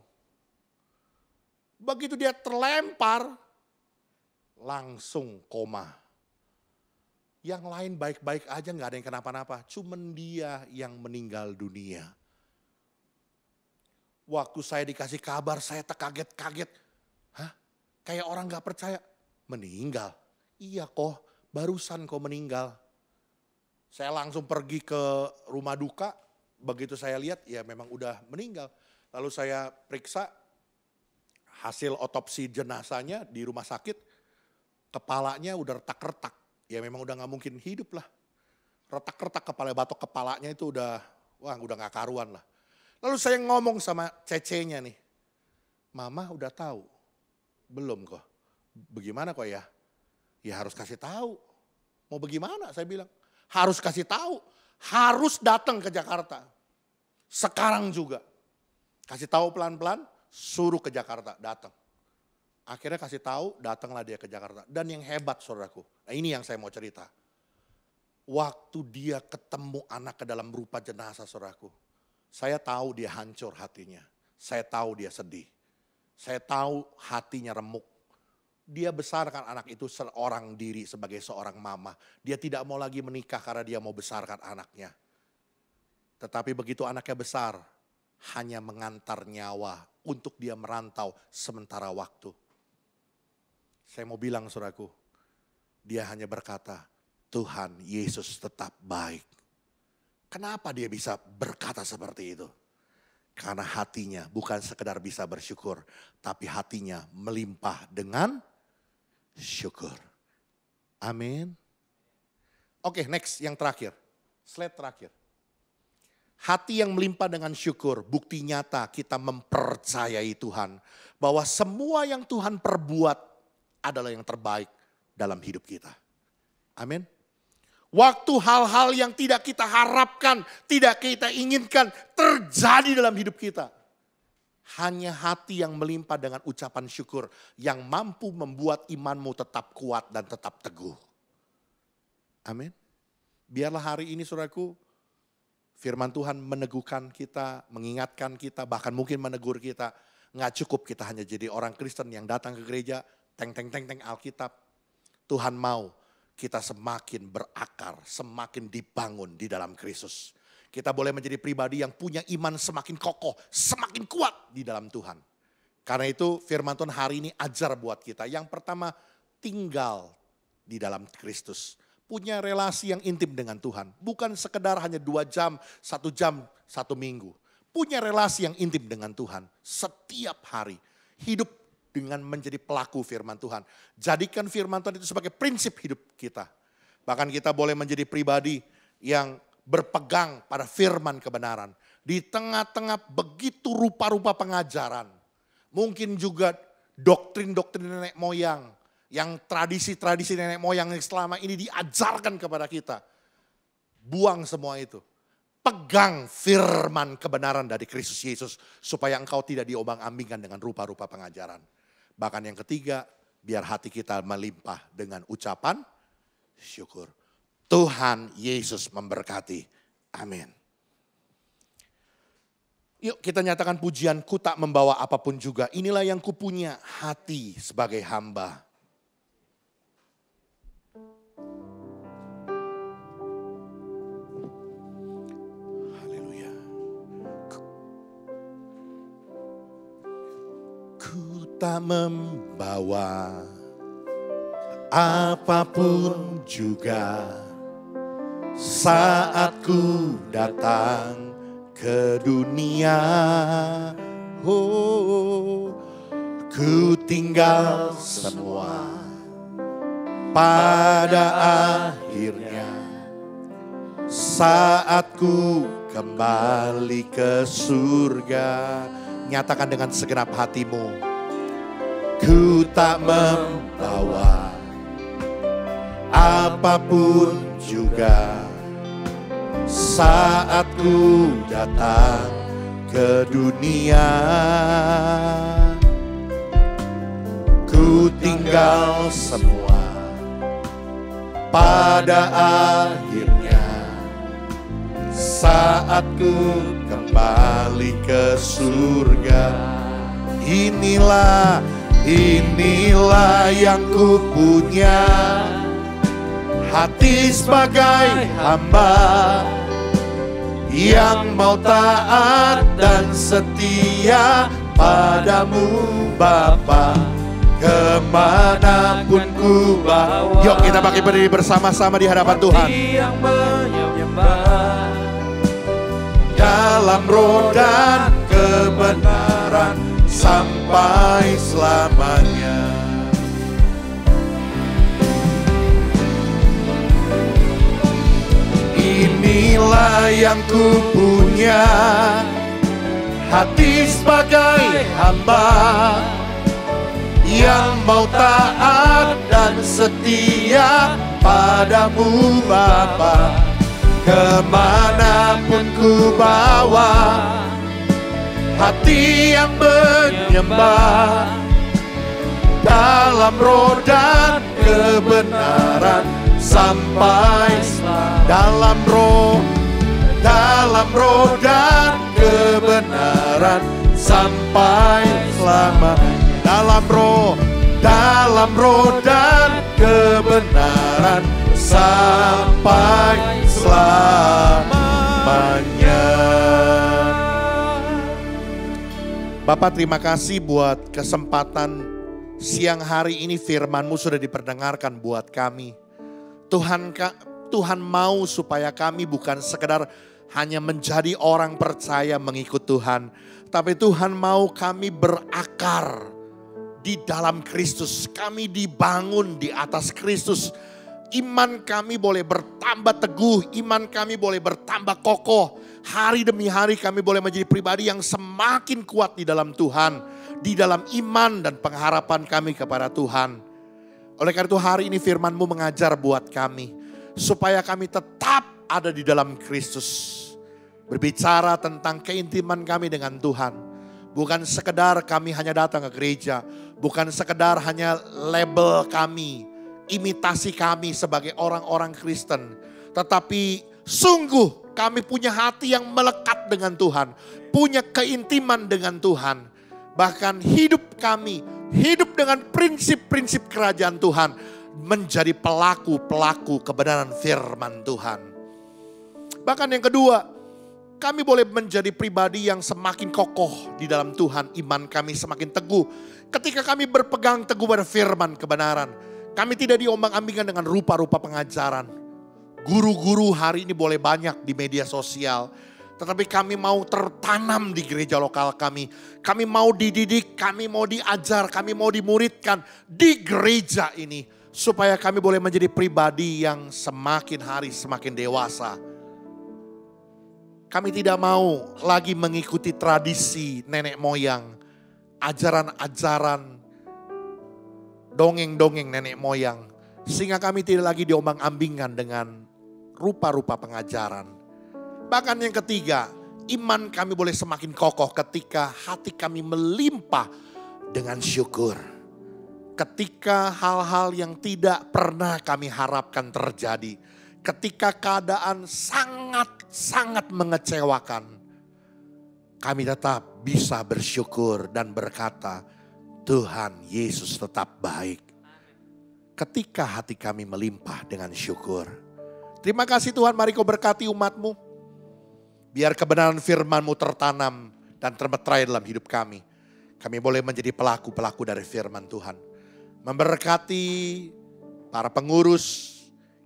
Begitu dia terlempar, langsung koma. Yang lain baik-baik aja, gak ada yang kenapa-napa. Cuman dia yang meninggal dunia. Waktu saya dikasih kabar, saya terkaget-kaget. Hah? Kayak orang gak percaya. Meninggal? Iya kok, barusan kok meninggal. Saya langsung pergi ke rumah duka, begitu saya lihat ya memang udah meninggal. Lalu saya periksa hasil otopsi jenazahnya di rumah sakit, kepalanya udah retak-retak. Ya memang udah gak mungkin hidup lah. Retak-retak batok kepalanya itu udah gak karuan lah. Lalu saya ngomong sama cecenya nih, Mama udah tahu? Belum kok. Bagaimana kok ya? Ya harus kasih tahu. Mau bagaimana saya bilang. Harus kasih tahu, harus datang ke Jakarta. Sekarang juga. Kasih tahu pelan-pelan, suruh ke Jakarta, datang. Akhirnya kasih tahu, datanglah dia ke Jakarta. Dan yang hebat saudaraku, nah ini yang saya mau cerita. Waktu dia ketemu anak ke dalam rupa jenazah saudaraku, saya tahu dia hancur hatinya. Saya tahu dia sedih. Saya tahu hatinya remuk. Dia besarkan anak itu seorang diri sebagai seorang mama. Dia tidak mau lagi menikah karena dia mau besarkan anaknya. Tetapi begitu anaknya besar, hanya mengantar nyawa untuk dia merantau sementara waktu. Saya mau bilang saudaraku, dia hanya berkata, Tuhan Yesus tetap baik. Kenapa dia bisa berkata seperti itu? Karena hatinya bukan sekedar bisa bersyukur, tapi hatinya melimpah dengan syukur. Amin. Oke, next yang terakhir. Slide terakhir. Hati yang melimpah dengan syukur, bukti nyata kita mempercayai Tuhan. Bahwa semua yang Tuhan perbuat adalah yang terbaik dalam hidup kita. Amin. Waktu hal-hal yang tidak kita harapkan, tidak kita inginkan terjadi dalam hidup kita. Hanya hati yang melimpah dengan ucapan syukur yang mampu membuat imanmu tetap kuat dan tetap teguh. Amin. Biarlah hari ini saudaraku, firman Tuhan meneguhkan kita, mengingatkan kita, bahkan mungkin menegur kita. Nggak cukup kita hanya jadi orang Kristen yang datang ke gereja, teng Alkitab. Tuhan mau kita semakin berakar, semakin dibangun di dalam Kristus. Kita boleh menjadi pribadi yang punya iman semakin kokoh, semakin kuat di dalam Tuhan. Karena itu firman Tuhan hari ini ajar buat kita. Yang pertama, tinggal di dalam Kristus. Punya relasi yang intim dengan Tuhan. Bukan sekedar hanya 2 jam, 1 jam, 1 minggu. Punya relasi yang intim dengan Tuhan setiap hari. Hidup dengan menjadi pelaku firman Tuhan. Jadikan firman Tuhan itu sebagai prinsip hidup kita. Bahkan kita boleh menjadi pribadi yang berpegang pada firman kebenaran. Di tengah-tengah begitu rupa-rupa pengajaran. Mungkin juga doktrin-doktrin nenek moyang. Yang tradisi-tradisi nenek moyang yang selama ini diajarkan kepada kita. Buang semua itu. pegang firman kebenaran dari Kristus Yesus supaya engkau tidak diombang-ambingkan dengan rupa-rupa pengajaran. Bahkan yang ketiga, biar hati kita melimpah dengan ucapan syukur. Tuhan Yesus memberkati. Amin. Yuk kita nyatakan pujian, ku tak membawa apapun juga. Inilah yang kupunya, hati sebagai hamba. Haleluya. Ku tak membawa apapun juga saat ku datang ke dunia. Oh, ku tinggal semua pada akhirnya saat ku kembali ke surga. Nyatakan dengan segenap hatimu, ku tak membawa apapun juga saat ku datang ke dunia. Ku tinggal semua pada akhirnya saat ku kembali ke surga. Inilah yang ku punya, hati sebagai hamba yang mau taat dan setia padamu Bapa, kemanapun ku bawa. Yuk kita pakai berdiri bersama-sama di hadapan Tuhan. Yang menyembah Dalam roh dan kebenaran sampai selamanya. Inilah yang ku punya, hati sebagai hamba yang mau taat dan setia padamu Bapa, kemanapun ku bawa. Hati yang menyembah dalam roh dan kebenaran sampai dalam roh dan kebenaran sampai selamanya. Dalam roh dan kebenaran sampai selamanya. Bapak, terima kasih buat kesempatan siang hari ini firman-Mu sudah diperdengarkan buat kami. Tuhan mau supaya kami bukan sekedar hanya menjadi orang percaya mengikut Tuhan, tapi Tuhan mau kami berakar di dalam Kristus. Kami dibangun di atas Kristus. Iman kami boleh bertambah teguh, iman kami boleh bertambah kokoh. Hari demi hari kami boleh menjadi pribadi yang semakin kuat di dalam Tuhan, di dalam iman dan pengharapan kami kepada Tuhan. Oleh karena itu hari ini firman-Mu mengajar buat kami, supaya kami tetap ada di dalam Kristus. Berbicara tentang keintiman kami dengan Tuhan. Bukan sekedar kami hanya datang ke gereja, bukan sekedar hanya label kami, imitasi kami sebagai orang-orang Kristen. Tetapi sungguh kami punya hati yang melekat dengan Tuhan, punya keintiman dengan Tuhan. Bahkan hidup kami, hidup dengan prinsip-prinsip kerajaan Tuhan, menjadi pelaku-pelaku kebenaran firman Tuhan. Bahkan yang kedua, kami boleh menjadi pribadi yang semakin kokoh di dalam Tuhan, iman kami semakin teguh. Ketika kami berpegang teguh pada firman kebenaran, kami tidak diombang-ambingkan dengan rupa-rupa pengajaran. Guru-guru hari ini boleh banyak di media sosial, tetapi kami mau tertanam di gereja lokal kami. Kami mau dididik, kami mau diajar, kami mau dimuridkan di gereja ini. Supaya kami boleh menjadi pribadi yang semakin hari semakin dewasa. Kami tidak mau lagi mengikuti tradisi nenek moyang, ajaran-ajaran, dongeng-dongeng nenek moyang. Sehingga kami tidak lagi diombang-ambingkan dengan rupa-rupa pengajaran. Bahkan yang ketiga, iman kami boleh semakin kokoh ketika hati kami melimpah dengan syukur. Ketika hal-hal yang tidak pernah kami harapkan terjadi. Ketika keadaan sangat-sangat mengecewakan. Kami tetap bisa bersyukur dan berkata, Tuhan Yesus tetap baik. Ketika hati kami melimpah dengan syukur. Terima kasih Tuhan, mari kau berkati umat-Mu. Biar kebenaran firman-Mu tertanam dan termeterai dalam hidup kami. Kami boleh menjadi pelaku-pelaku dari firman Tuhan. Memberkati para pengurus,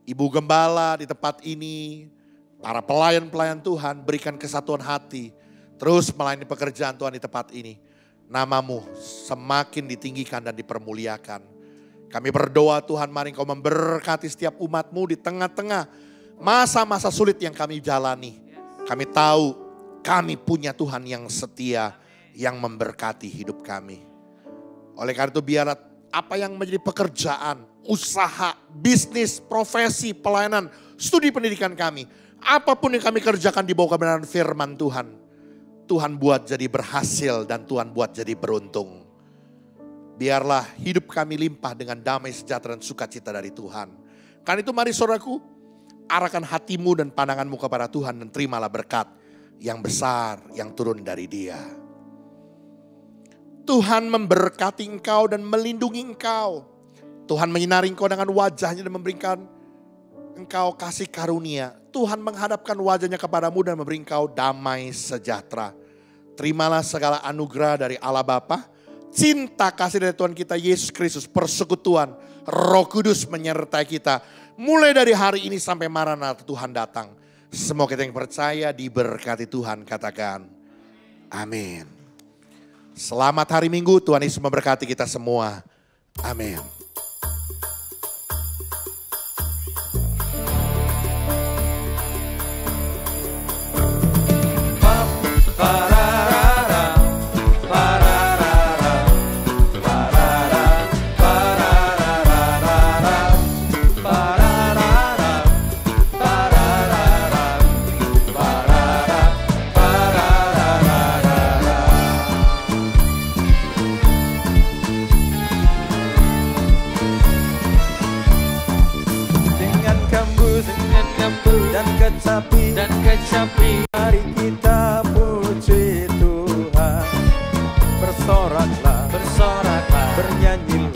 ibu gembala di tempat ini, para pelayan-pelayan Tuhan, berikan kesatuan hati. Terus melayani pekerjaan Tuhan di tempat ini. Nama-Mu semakin ditinggikan dan dipermuliakan. Kami berdoa Tuhan, mari Kau memberkati setiap umat-Mu di tengah-tengah masa-masa sulit yang kami jalani. Kami tahu kami punya Tuhan yang setia, yang memberkati hidup kami. Oleh karena itu biar apa yang menjadi pekerjaan, usaha, bisnis, profesi, pelayanan, studi pendidikan kami. Apapun yang kami kerjakan di bawah kebenaran firman Tuhan. Tuhan buat jadi berhasil dan Tuhan buat jadi beruntung. Biarlah hidup kami limpah dengan damai sejahtera dan sukacita dari Tuhan. Karena itu mari saudaraku, arahkan hatimu dan pandanganmu kepada Tuhan dan terimalah berkat yang besar yang turun dari Dia. Tuhan memberkati engkau dan melindungi engkau. Tuhan menyinari engkau dengan wajahnya dan memberikan engkau kasih karunia. Tuhan menghadapkan wajahnya kepadamu dan memberi engkau damai sejahtera. Terimalah segala anugerah dari Allah Bapa, cinta kasih dari Tuhan kita Yesus Kristus, persekutuan Roh Kudus menyertai kita. Mulai dari hari ini sampai Maranatha Tuhan datang. Semua kita yang percaya diberkati Tuhan, katakan amin. Selamat hari Minggu, Tuhan Yesus memberkati kita semua. Amin. Dan kecapi, mari kita puji Tuhan. Bersoraklah, bernyanyilah.